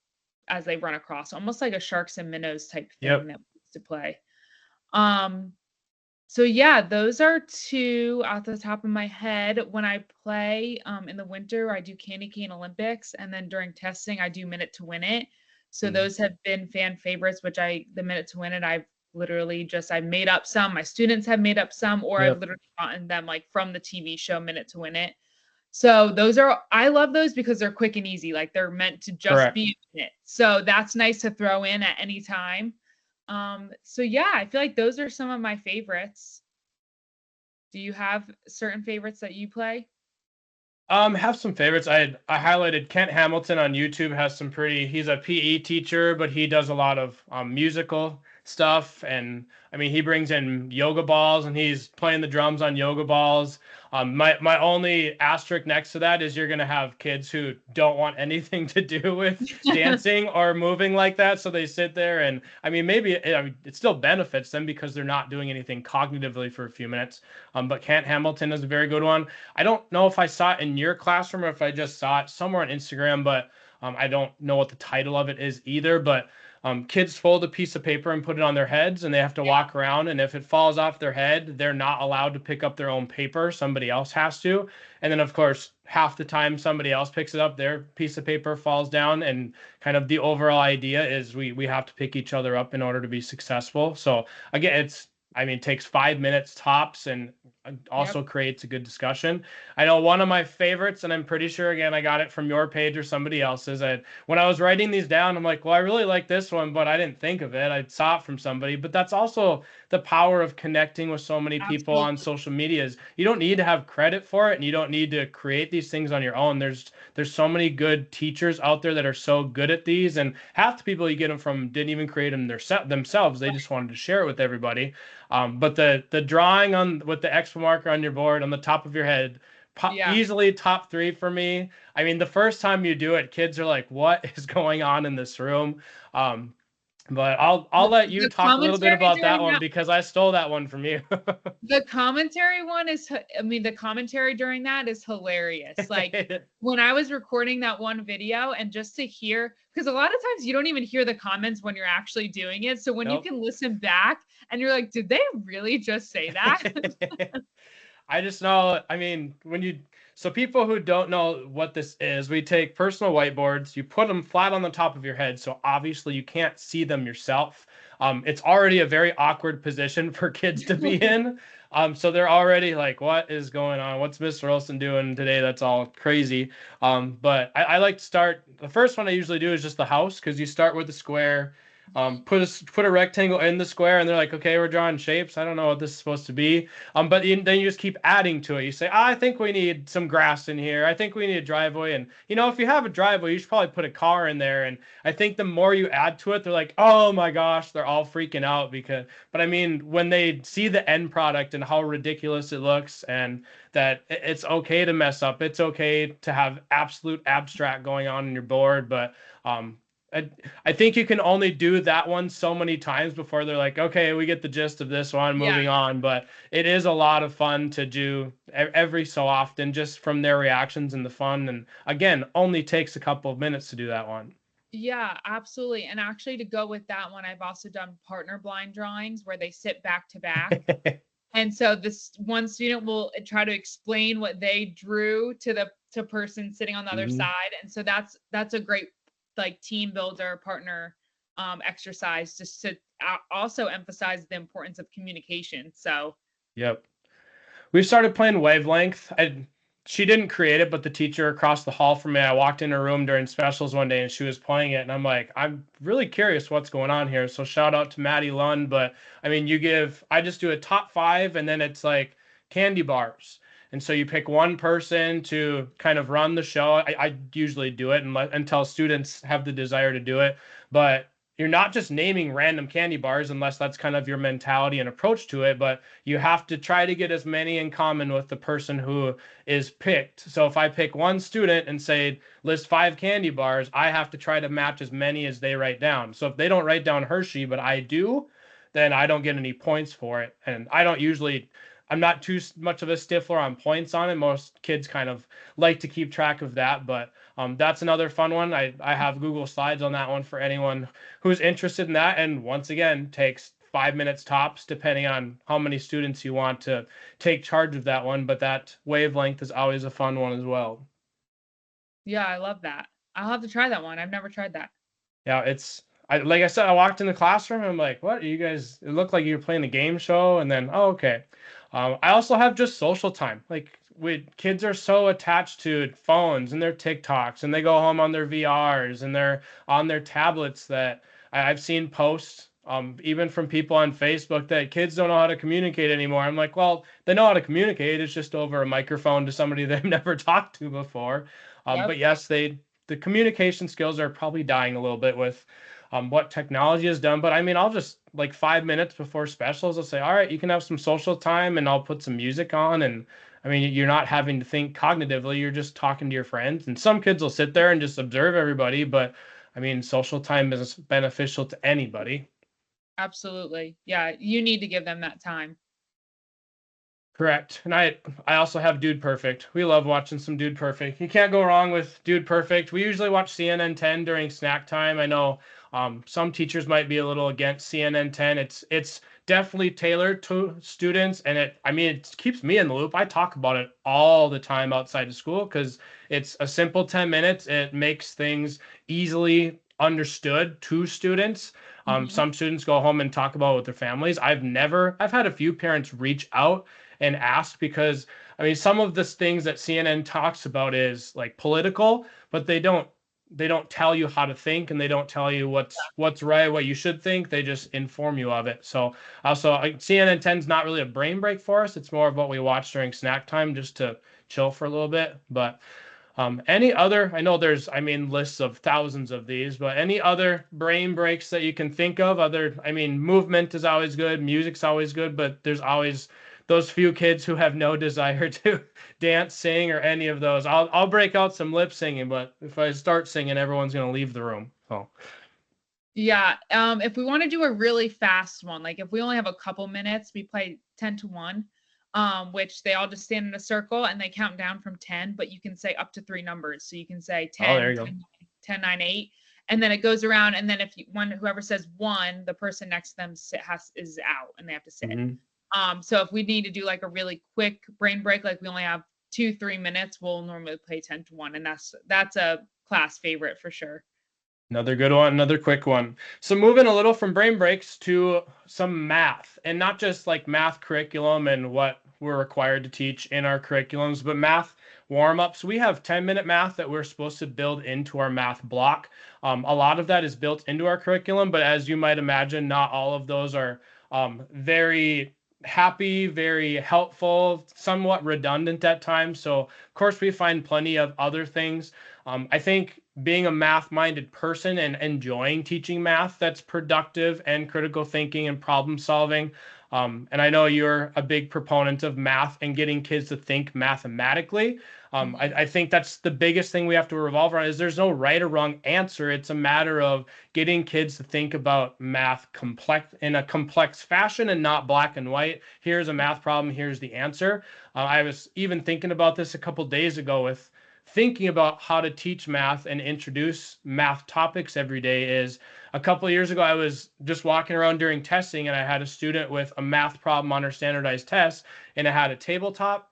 as they run across, almost like a sharks and minnows type thing Yep. that we used to play. Um, so yeah, those are two off the top of my head. When I play in the winter, I do Candy Cane Olympics, and then during testing, I do Minute to Win It. So Mhm. those have been fan favorites, which the Minute to Win It, I've literally just I made up some. My students have made up some, or I've Yep. literally gotten them like from the TV show Minute to Win It. So those are I love those because they're quick and easy. Like they're meant to just Correct. be a minute. So that's nice to throw in at any time. So yeah, I feel like those are some of my favorites. Do you have certain favorites that you play? Have some favorites. I highlighted Kent Hamilton on YouTube has some pretty. He's a PE teacher, but he does a lot of musical stuff, and I mean he brings in yoga balls, and he's playing the drums on yoga balls. My only asterisk next to that is you're gonna have kids who don't want anything to do with dancing or moving like that, so they sit there and I mean I mean, it still benefits them because they're not doing anything cognitively for a few minutes. But Kent Hamilton is a very good one. I don't know if I saw it in your classroom or if I just saw it somewhere on Instagram, but I don't know what the title of it is either. But kids fold a piece of paper and put it on their heads, and they have to walk around. And if it falls off their head, they're not allowed to pick up their own paper. Somebody else has to. And then, of course, half the time somebody else picks it up, their piece of paper falls down. And kind of the overall idea is we have to pick each other up in order to be successful. So again, I mean, it takes 5 minutes tops and Yep. also creates a good discussion. I know one of my favorites, and I'm pretty sure again I got it from your page or somebody else's. When I was writing these down, I'm like, well, I really like this one, but I didn't think of it. I saw it from somebody. But that's also the power of connecting with so many people on Absolutely. social media. Is you don't need to have credit for it, and you don't need to create these things on your own. There's so many good teachers out there that are so good at these, and half the people you get them from didn't even create them themselves. They just wanted to share it with everybody. But the drawing on with the expo marker on your board on the top of your head, Yeah. easily top three for me. I mean, the first time you do it, kids are like, "What is going on in this room?" Um, but I'll let you The talk a little bit commentary about that during one that because I stole that one from you. The commentary one is I mean, the commentary during that is hilarious. Like, when I was recording that one video and just to hear because a lot of times you don't even hear the comments when you're actually doing it, so when you Nope. can listen back and you're like, "Did they really just say that?" I just know, I mean, so people who don't know what this is, we take personal whiteboards, you put them flat on the top of your head, so obviously you can't see them yourself. It's already a very awkward position for kids to be in. So they're already like, what is going on? What's Mr. Olson doing today? That's all crazy. But I like to start, the first one I usually do is just the house, because you start with the square. Put a rectangle in the square, and they're like, okay, we're drawing shapes. I don't know what this is supposed to be. But then you just keep adding to it. You say, I think we need some grass in here. I think we need a driveway. And, if you have a driveway, you should probably put a car in there. And I think the more you add to it, they're like, oh my gosh, they're all freaking out but I mean, when they see the end product and how ridiculous it looks and that it's okay to mess up, it's okay to have absolute abstract going on in your board. But, I, I think you can only do that one so many times before they're like, okay, we get the gist of this one, Yeah. moving on. But it is a lot of fun to do every so often, just from their reactions and the fun. And again, only takes a couple of minutes to do that one. Yeah, absolutely, and actually to go with that one, I've also done partner blind drawings where they sit back to back. And so this one student will try to explain what they drew to the to person sitting on the other Mhm. side. And so that's a great like team builder partner exercise just to also emphasize the importance of communication. So Yep. We started playing Wavelength. She didn't create it, but the teacher across the hall from me, I walked in her room during specials one day and she was playing it. And I'm like, I'm really curious what's going on here. So shout out to Maddie Lund. But I mean, I just do a top five and then it's like candy bars. And so you pick one person to kind of run the show. I usually do it until students have the desire to do it. But you're not just naming random candy bars unless that's kind of your mentality and approach to it. But you have to try to get as many in common with the person who is picked. So if I pick one student and say list five candy bars, I have to try to match as many as they write down. So if they don't write down Hershey, but I do, then I don't get any points for it. And I'm not too much of a stiffler on points on it. Most kids kind of like to keep track of that, but that's another fun one. I have Google Slides on that one for anyone who's interested in that. And once again, takes 5 minutes tops, depending on how many students you want to take charge of that one. But that wavelength is always a fun one as well. yeah, I love that. I'll have to try that one. I've never tried that. Yeah, like I said, I walked in the classroom and I'm like, what are you guys? It looked like you were playing a game show. And then, oh, okay. I also have just social time. Like kids are so attached to phones and their TikToks, and they go home on their VRs and they're on their tablets that I've seen posts, even from people on Facebook, that kids don't know how to communicate anymore. I'm like, well, they know how to communicate. It's just over a microphone to somebody they've never talked to before. But Yep. yes, the communication skills are probably dying a little bit with what technology has done. But I mean, I'll just like 5 minutes before specials, I'll say, all right, you can have some social time, and I'll put some music on. And I mean, you're not having to think cognitively, you're just talking to your friends. And some kids will sit there and just observe everybody. But I mean, social time is beneficial to anybody. Absolutely. Yeah, you need to give them that time. Correct. And I also have Dude Perfect. We love watching some Dude Perfect. You can't go wrong with Dude Perfect. We usually watch CNN 10 during snack time. I know some teachers might be a little against CNN 10. It's definitely tailored to students, and I mean it keeps me in the loop. I talk about it all the time outside of school because it's a simple 10 minutes. It makes things easily understood to students. Hmm. Some students go home and talk about it with their families. I've had a few parents reach out and ask because I mean some of the things that CNN talks about is like political, but they don't tell you how to think, and they don't tell you what's right, what you should think. They just inform you of it. So also CNN 10 is not really a brain break for us. It's more of what we watch during snack time just to chill for a little bit. But any other, I know there's, I mean, lists of thousands of these, but any other brain breaks that you can think of? Other, I mean, movement is always good, music's always good, but there's always those few kids who have no desire to dance, sing, or any of those. I'll break out some lip singing, but if I start singing, everyone's gonna leave the room. So, Yeah. If we want to do a really fast one, like if we only have a couple minutes, we play 10 to 1, which they all just stand in a circle and they count down from 10, but you can say up to three numbers. So you can say oh, there 10, you go. 10, 10, 9, 8, and then it goes around. And then if you, one, whoever says one, the person next to them is out and they have to sit. Hmm. So if we need to do like a really quick brain break, like we only have 2, 3 minutes, we'll normally play 10 to 1. And that's a class favorite for sure. Another good one, another quick one. So moving a little from brain breaks to some math, and not just like math curriculum and what we're required to teach in our curriculums, but math warm-ups. We have 10-minute math that we're supposed to build into our math block. A lot of that is built into our curriculum, but as you might imagine, not all of those are very happy, very helpful, somewhat redundant at times. So, of course, we find plenty of other things. I think being a math-minded person and enjoying teaching math that's productive and critical thinking and problem solving. And I know you're a big proponent of math and getting kids to think mathematically. Mhm. I think that's the biggest thing we have to revolve around is there's no right or wrong answer. It's a matter of getting kids to think about math complex in a complex fashion and not black and white. Here's a math problem. Here's the answer. I was even thinking about this a couple days ago with thinking about how to teach math and introduce math topics every day is a couple of years ago I was just walking around during testing and I had a student with a math problem on her standardized test, and it had a tabletop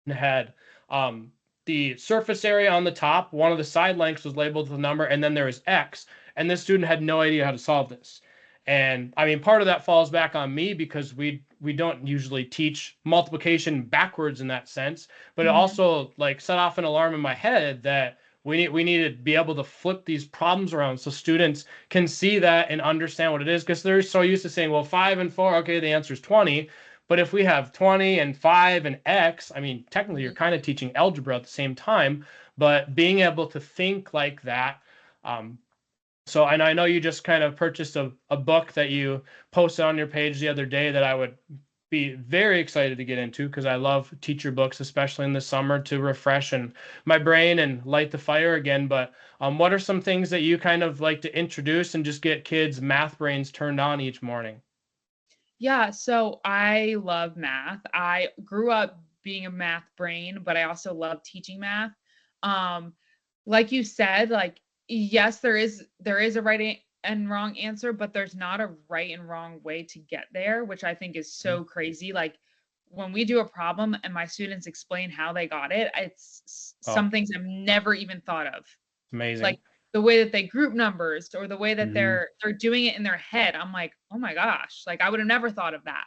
and it had um, the surface area on the top. One of the side lengths was labeled with a number, and then there was X. And this student had no idea how to solve this. And I mean, part of that falls back on me because we don't usually teach multiplication backwards in that sense. But it Mhm. also like set off an alarm in my head that we need to be able to flip these problems around so students can see that and understand what it is, because they're so used to saying, well, 5 and 4, okay, the answer is 20. But if we have 20 and 5 and X, I mean, technically you're Mhm. kind of teaching algebra at the same time, but being able to think like that. Um, so, and I know you just kind of purchased a book that you posted on your page the other day that I would be very excited to get into because I love teacher books, especially in the summer, to refresh and my brain and light the fire again. But what are some things that you kind of like to introduce and just get kids' math brains turned on each morning? Yeah, so I love math. I grew up being a math brain, but I also love teaching math. Um, like you said, like yes, there is a and wrong answer, but there's not a right and wrong way to get there, which I think is Mhm. so crazy. Like when we do a problem and my students explain how they got it, it's Oh, some things I've never even thought of. amazing. Like, the way that they group numbers or the way that Hmm. they're doing it in their head, I'm like, "Oh my gosh," like, I would have never thought of that.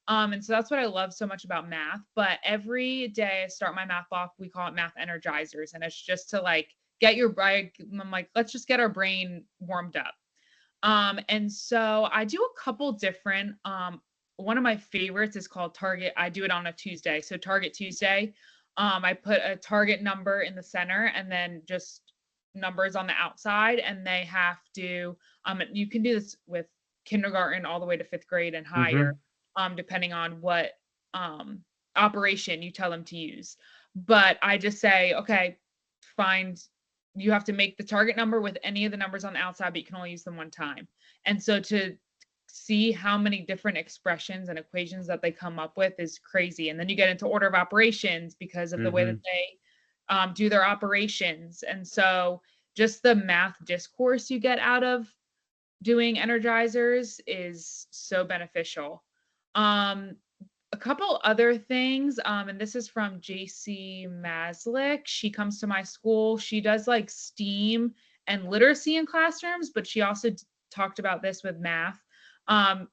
And so that's what I love so much about math. But every day I start my math block, we call it math energizers. And it's just to like get your brain, I'm like, let's just get our brain warmed up. And so I do a couple different, one of my favorites is called Target. I do it on a Tuesday. So Target Tuesday, I put a target number in the center and then just numbers on the outside. And they have to, you can do this with kindergarten all the way to fifth grade and higher, Mm-hmm. depending on what um, operation you tell them to use. But I just say, okay, find you have to make the target number with any of the numbers on the outside, but you can only use them one time. And so to see how many different expressions and equations that they come up with is crazy. And then you get into order of operations because of the way that Mm-hmm. they do their operations. And so just the math discourse you get out of doing energizers is so beneficial. Um, a couple other things, and this is from JC Maslick. She comes to my school. She does like STEAM and literacy in classrooms, but she also talked about this with math.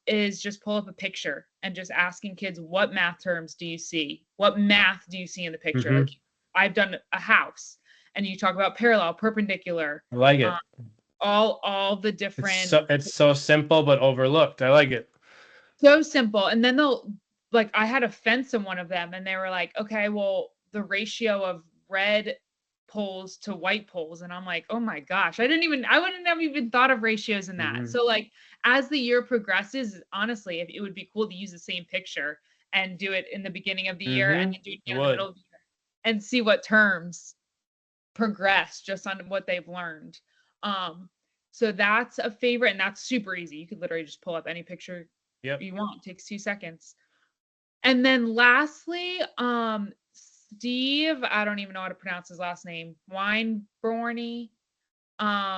Is just pull up a picture and just asking kids, what math terms do you see? What math do you see in the picture? Like Mm-hmm. I've done a house, and you talk about parallel, perpendicular, I like um, it. all the It's different. so simple but overlooked. I like it. So simple. And then they'll like I had a fence in one of them and they were like, okay, well, the ratio of red poles to white poles. And I'm like, oh my gosh, I wouldn't have even thought of ratios in that. Mm-hmm. So like as the year progresses, honestly, if it would be cool to use the same picture and do it in the beginning of the year and Mm-hmm. then do it It again in the middle would. of the year and see what terms progress just on what they've learned. Um, so that's a favorite and that's super easy. You could literally just pull up any picture Yep. you want. It takes 2 seconds. And then lastly, Steve, I don't even know how to pronounce his last name, Wineborny.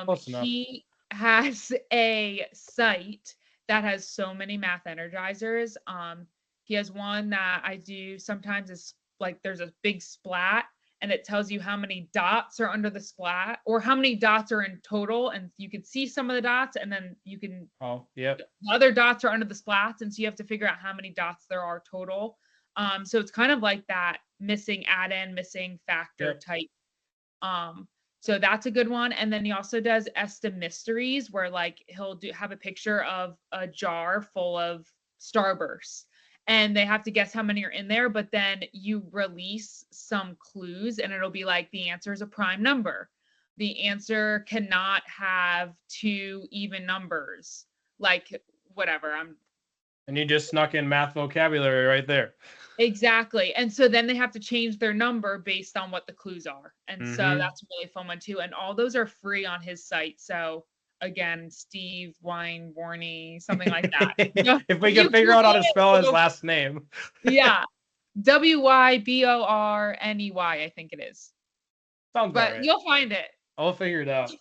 Close enough. He has a site that has so many math energizers. He has one that I do sometimes is like there's a big splat and it tells you how many dots are under the splat or how many dots are in total. And you can see some of the dots and then you can Oh, yep. the other dots are under the splats, and so you have to figure out how many dots there are total. So it's kind of like that missing add-in, missing factor Yep. type. Um, so that's a good one. And then he also does Esta Mysteries, where like he'll have a picture of a jar full of Starbursts. And they have to guess how many are in there, but then you release some clues and it'll be like the answer is a prime number. The answer cannot have two even numbers. Like whatever. I'm And you just snuck in math vocabulary right there. exactly. And so then they have to change their number based on what the clues are. And so Mm-hmm. that's a really fun one too. And all those are free on his site. So again, Steve Wine Warney, something like that. If we If could you figure out Google how to it, spell his it'll, last name. yeah. Wyborney, I think it is. Sounds about But right. you'll find it. I'll figure it out.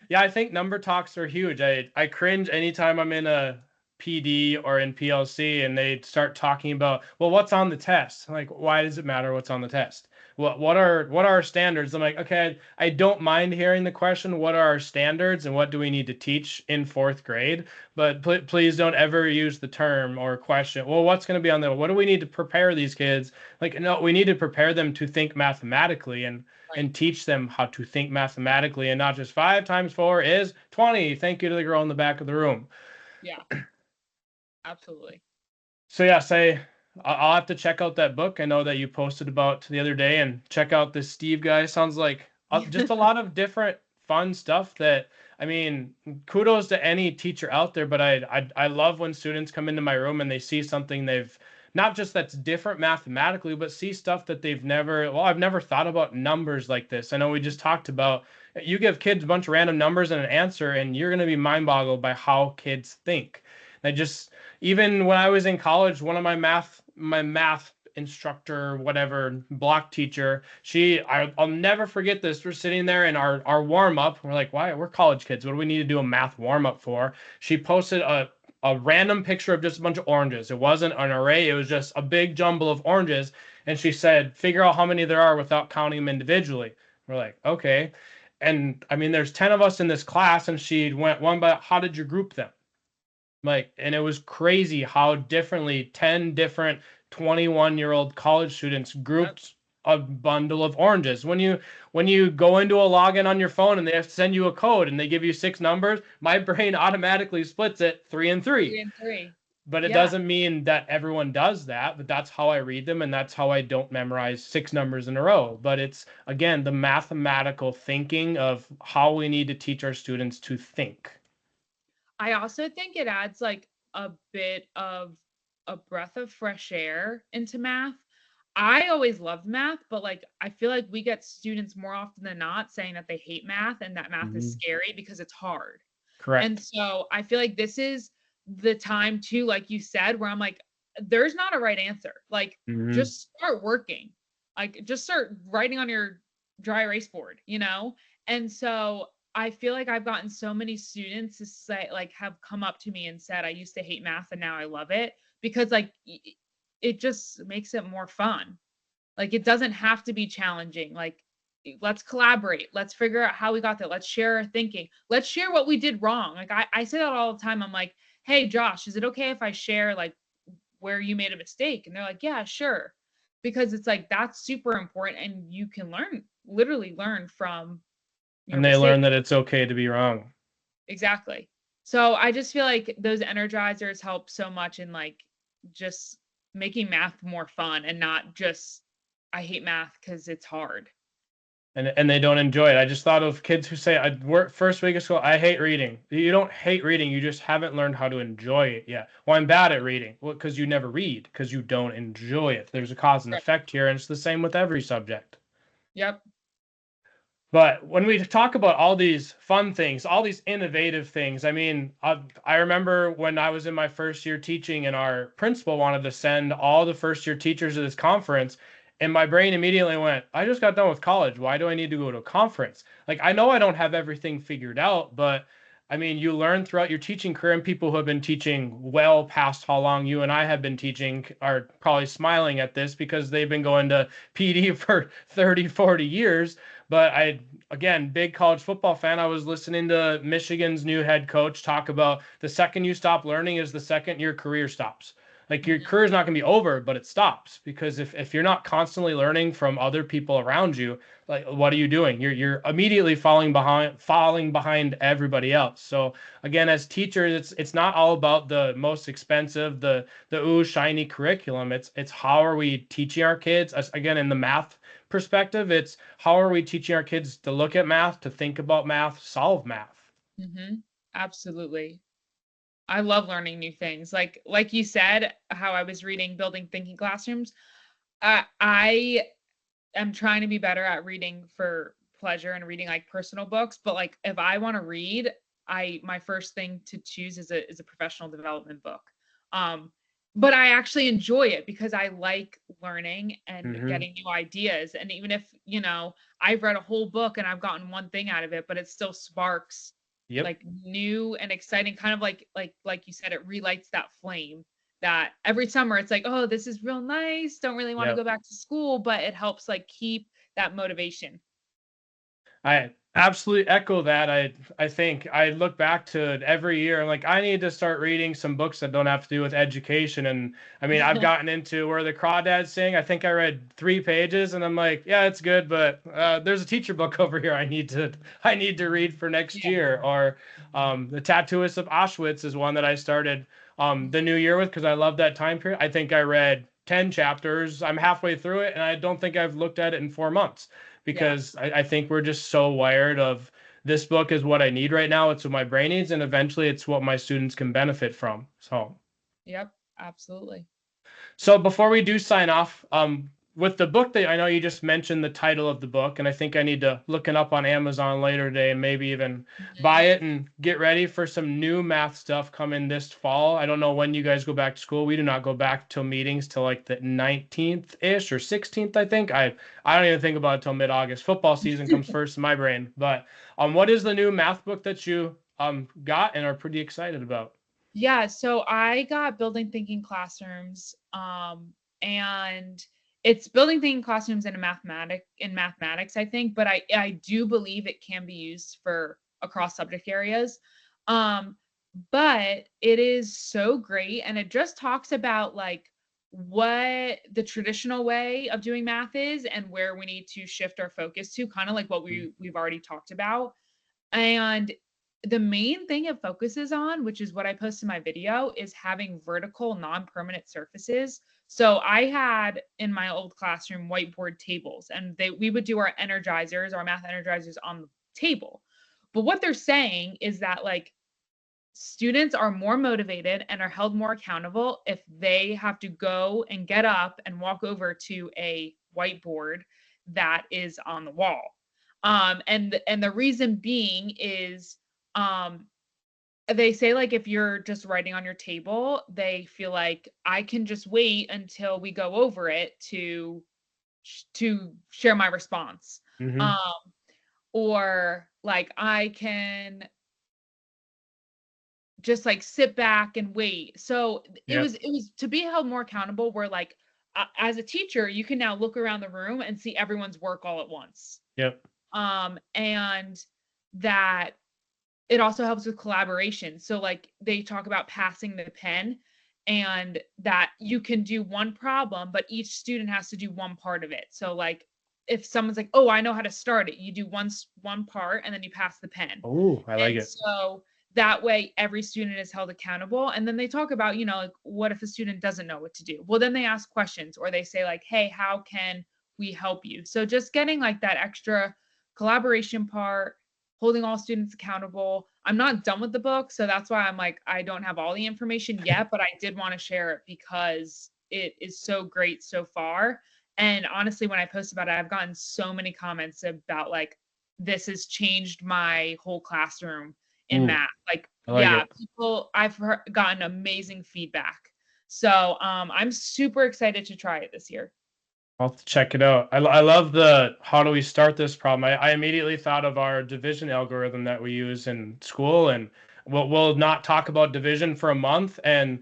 Yeah, I think number talks are huge. I cringe anytime I'm in a PD or in PLC and they start talking about, well, what's on the test? I'm like, why does it matter what's on the test? What are our standards? I'm like, okay, I don't mind hearing the question, what are our standards and what do we need to teach in fourth grade? But please don't ever use the term or question, well, what's going to be on the, what do we need to prepare these kids? Like, no, we need to prepare them to think mathematically Right. and teach them how to think mathematically and not just 5 times 4 is 20. Thank you to the girl in the back of the room. Yeah, absolutely. So yes, I'll have to check out that book. I know that you posted about the other day and check out this Steve guy. Sounds like just a lot of different fun stuff that I mean, kudos to any teacher out there, but I love when students come into my room and they see something they've not just that's different mathematically, but see stuff that they've never, well, I've never thought about numbers like this. I know we just talked about you give kids a bunch of random numbers and an answer, and you're going to be mind boggled by how kids think. I just even when I was in college, one of my math instructor, whatever, block teacher, I'll never forget this. We're sitting there in our warm up. We're like, why? We're college kids. What do we need to do a math warm up for? She posted a random picture of just a bunch of oranges. It wasn't an array. It was just a big jumble of oranges. And she said, figure out how many there are without counting them individually. We're like, okay. And I mean, there's 10 of us in this class, and she went one by how did you group them? Like, and it was crazy how differently 10 different 21-year-old college students Yep. grouped a bundle of oranges. When you go into a login on your phone and they have to send you a code and they give you six numbers, my brain automatically splits it three and three. 3 and 3. But it Yeah. doesn't mean that everyone does that, but that's how I read them, and that's how I don't memorize six numbers in a row. But it's, again, the mathematical thinking of how we need to teach our students to think. I also think it adds like a bit of a breath of fresh air into math. I always loved math, but like I feel like we get students more often than not saying that they hate math and that math is Mhm. scary because it's hard. And Correct. so I feel like this is the time too, like you said, where I'm like, there's not a right answer. Like, Hmm. just start working. Like, just start writing on your dry erase board, you know? And so I feel like I've gotten so many students to say, like, have come up to me and said, I used to hate math and now I love it because, like, it just makes it more fun. Like, it doesn't have to be challenging. Like, let's collaborate. Let's figure out how we got there. Let's share our thinking. Let's share what we did wrong. Like, I say that all the time. I'm like, hey, Josh, is it okay if I share like where you made a mistake? And they're like, yeah, sure. Because it's like that's super important and you can learn, literally learn from your And they learn mistakes. that it's okay to be wrong. Exactly. So I just feel like those energizers help so much in like just making math more fun and not just I hate math because it's hard. And they don't enjoy it. I just thought of kids who say, I work first week of school, I hate reading. You don't hate reading, you just haven't learned how to enjoy it yet. Well, I'm bad at reading. Well, because you never read, because you don't enjoy it. There's a cause and Right. effect here, and it's the same with every subject. Yep. But when we talk about all these fun things, all these innovative things, I mean, I remember when I was in my first year teaching, and our principal wanted to send all the first year teachers to this conference. And my brain immediately went, I just got done with college. Why do I need to go to a conference? Like, I know I don't have everything figured out, but I mean, you learn throughout your teaching career, and people who have been teaching well past how long you and I have been teaching are probably smiling at this because they've been going to PD for 30, 40 years. But again, big college football fan. I was listening to Michigan's new head coach talk about the second you stop learning is the second your career stops. Like, your Mhm. career is not going to be over, but it stops because if you're not constantly learning from other people around you, like, what are you doing? You're immediately falling behind everybody else. So again, as teachers, it's not all about the most expensive, the ooh shiny curriculum. It's how are we teaching our kids? Again, in the math perspective, it's how are we teaching our kids to look at math, to think about math, solve math. Mhm. Absolutely. I love learning new things. Like you said, how I was reading Building Thinking Classrooms. I am trying to be better at reading for pleasure and reading like personal books, but like if I want to read, I my first thing to choose is a professional development book. Um but I actually enjoy it because I like learning and Hmm. getting new ideas. And even if, I've read a whole book and I've gotten one thing out of it, but it still sparks Yep. like new and exciting kind of like you said, it relights that flame that every summer it's like, "Oh, this is real nice. Don't really wanna Yep. go back to school," but it helps, like, keep that motivation. I absolutely echo that. I think I look back to it every year. I'm like, I need to start reading some books that don't have to do with education. And I mean, I've gotten into Where the Crawdads Sing. I think I read 3 pages, and I'm like, yeah, it's good, but there's a teacher book over here. I need to read for next Yeah. year. Or The Tattooist of Auschwitz is one that I started the new year with because I love that time period. I think I read 10 chapters. I'm halfway through it, and I don't think I've looked at it in 4 months Yeah. because I think we're just so wired of this book is what I need right now. It's what my brain needs, and eventually it's what my students can benefit from. Yep, absolutely. So before we do sign off, with the book that I know you just mentioned the title of the book, and I think I need to look it up on Amazon later today and maybe even buy Mhm. it and get ready for some new math stuff coming this fall. I don't know when you guys go back to school. We do not go back till meetings till like the 19th ish or 16th, I think. I don't even think about it till mid-August. Football season comes first in my brain. But what is the new math book that you got and are pretty excited about? Yeah, so I got Building Thinking Classrooms, and it's Building Thinking Classrooms in mathematics, I think, but I do believe it can be used for across subject areas. Um, but it is so great, and it just talks about like what the traditional way of doing math is and where we need to shift our focus to, kind of like what we've already talked about. And the main thing it focuses on, which is what I post in my video, is having vertical non-permanent surfaces. So I had in my old classroom whiteboard tables, and we would do our energizers, our math energizers on the table. But what they're saying is that like students are more motivated and are held more accountable if they have to go and get up and walk over to a whiteboard that is on the wall. And the reason being is um, they say like if you're just writing on your table, they feel like I can just wait until we go over it to share my response. Mm-hmm. Um, or like I can just like sit back and wait. So Yep. it was to be held more accountable where like as a teacher, you can now look around the room and see everyone's work all at once. Yep. And that it also helps with collaboration. So like they talk about passing the pen and that you can do one problem, but each student has to do one part of it. So like if someone's like, "Oh, I know how to start it." You do one part and then you pass the pen. Oh, I like And it. so that way every student is held accountable. And then they talk about, you know, like what if a student doesn't know what to do? Well, then they ask questions or they say like, "Hey, how can we help you?" So just getting like that extra collaboration part, holding all students accountable. I'm not done with the book, so that's why I'm like I don't have all the information yet, but I did want to share it because it is so great so far. And honestly, when I post about it, I've gotten so many comments about like this has changed my whole classroom in Ooh, math. Like, I like yeah, it. gotten amazing feedback. So I'm super excited to try it this year. I'll have to check it out. I love the how do we start this problem. I immediately thought of our division algorithm that we use in school, and we'll not talk about division for a month, and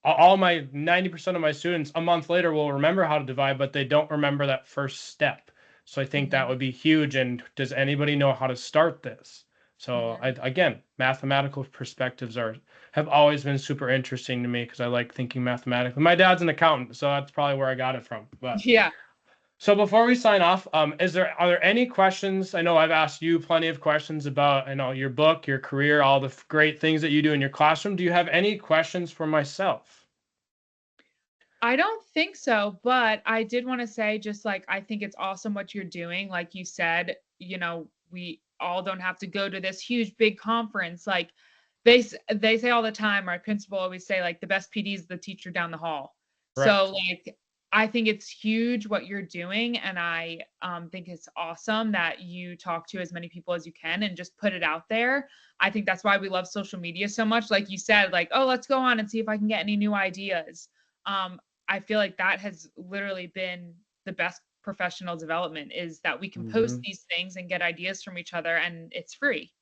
all my 90% of my students a month later will remember how to divide, but they don't remember that first step. So I think that Hmm. would be huge. And does anybody know how to start this? So Hmm. again, mathematical perspectives are have always been super interesting to me because I like thinking mathematically. My dad's an accountant, so that's probably where I got it from. But Yeah. so before we sign off, are there any questions? I know I've asked you plenty of questions about, I know, your book, your career, all the great things that you do in your classroom. Do you have any questions for myself? I don't think so, but I did want to say just like I think it's awesome what you're doing. Like you said, you know, we all don't have to go to this huge big conference. Like they say all the time, our principal always say like the best PD is the teacher down the hall. So Correct. like I think it's huge what you're doing and I think it's awesome that you talk to as many people as you can and just put it out there. I think that's why we love social media so much. Like you said, like, oh, let's go on and see if I can get any new ideas. Um, I feel like that has literally been the best professional development is that we can post Hmm. these things and get ideas from each other and it's free.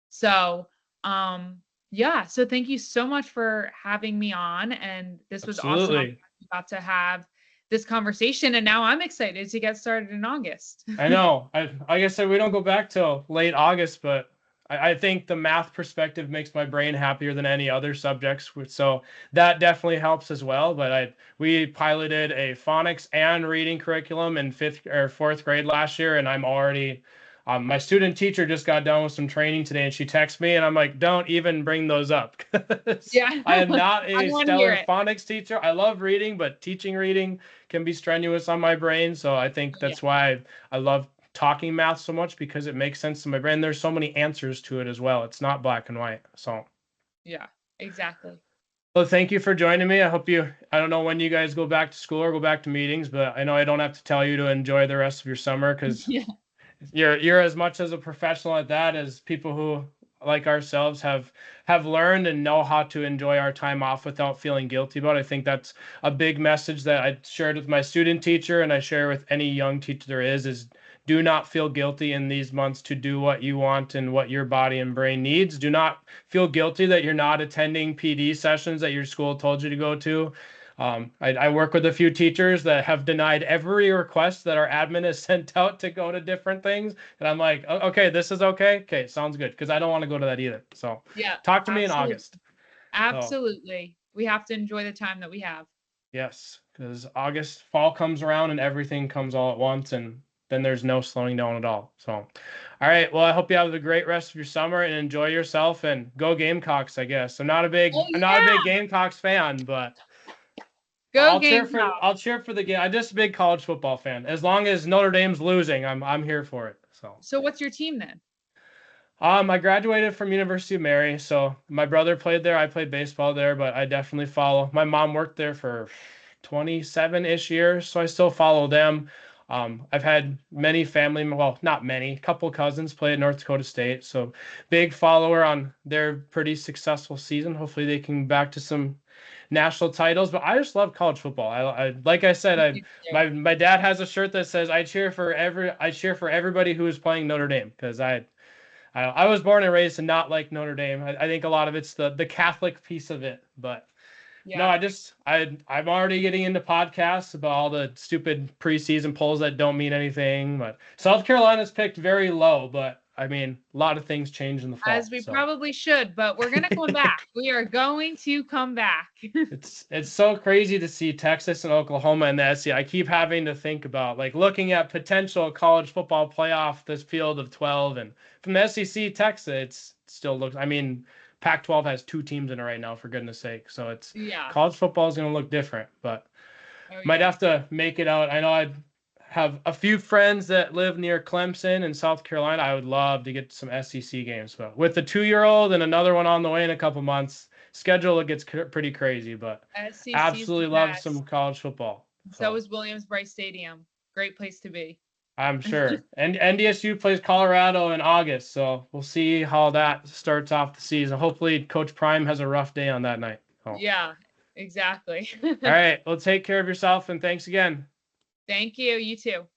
So, um yeah, so thank you so much for having me on and this was awesome. I'm Absolutely. glad we got to have this conversation and now I'm excited to get started in August. I know. Like I said, we don't go back till late August, but I think the math perspective makes my brain happier than any other subjects. So that definitely helps as well. But we piloted a phonics and reading curriculum in fifth or fourth grade last year, and I'm already my student teacher just got done with some training today, and she texts me, and I'm like, "Don't even bring those up." 'Cause Yeah. I am not I a want to hear stellar it. phonics teacher. I love reading, but teaching reading can be strenuous on my brain. So I think Yeah. that's why I love talking math so much because it makes sense to my brain. There's so many answers to it as well. It's not black and white. So, Yeah. Exactly. well, thank you for joining me. I don't know when you guys go back to school or go back to meetings, but I know I don't have to tell you to enjoy the rest of your summer because Yeah. you're as much as a professional at that as people who like ourselves have learned and know how to enjoy our time off without feeling guilty about it. I think that's a big message that I shared with my student teacher and I share with any young teacher there is do not feel guilty in these months to do what you want and what your body and brain needs. Do not feel guilty that you're not attending PD sessions that your school told you to go to. I work with a few teachers that have denied every request that our admin has sent out to go to different things. And I'm like, okay, this is okay. Okay, sounds good. Because I don't want to go to that either. So Yeah. talk to me in Absolutely. August. So Absolutely. We have to enjoy the time that we have. yes, because August, fall comes around and everything comes all at once, and then there's no slowing down at all. So, all right. Well, I hope you have a great rest of your summer and enjoy yourself and go Gamecocks, I guess. Oh I'm not a big yeah. Gamecocks fan, but Go Gamecock. I'll cheer for the game. I'm just a big college football fan. As long as Notre Dame's losing, I'm here for it. So. So what's your team then? I graduated from University of Mary, so my brother played there. I played baseball there, but I definitely follow. My mom worked there for 27-ish years, so I still follow them. I've had many family, well, not many, a couple cousins play at North Dakota State, so big follower on their pretty successful season. Hopefully, they can back to some national titles. But I just love college football. I like I said, I do too. my dad has a shirt that says I cheer for everybody who is playing Notre Dame because I was born and raised to not like Notre Dame. I think a lot of it's the Catholic piece of it. But no, Yeah. I'm already getting into podcasts about all the stupid preseason polls that don't mean anything. But South Carolina's picked very low, but I mean a lot of things change in the As fall. we So probably should, but we're gonna come back. We are going to come back. it's so crazy to see Texas and Oklahoma in the SEC. I keep having to think about like looking at potential college football playoff this field of 12, and from the SEC, Texas it still looks. I mean, Pac-12 has two teams in it right now, for goodness sake. So it's Yeah. college football is going to look different, but Oh might yeah. have to make it out. I know I have a few friends that live near Clemson in South Carolina. I would love to get some SEC games, but with the 2-year-old and another one on the way in a couple months, schedule it gets pretty crazy. But SEC is the absolutely love some best. college football. So So is Williams-Brice Stadium. Great place to be. I'm sure. And NDSU plays Colorado in August, so we'll see how that starts off the season. Hopefully, Coach Prime has a rough day on that night. So, all Yeah, exactly. right. Well, take care of yourself and thanks again. Thank you. You too.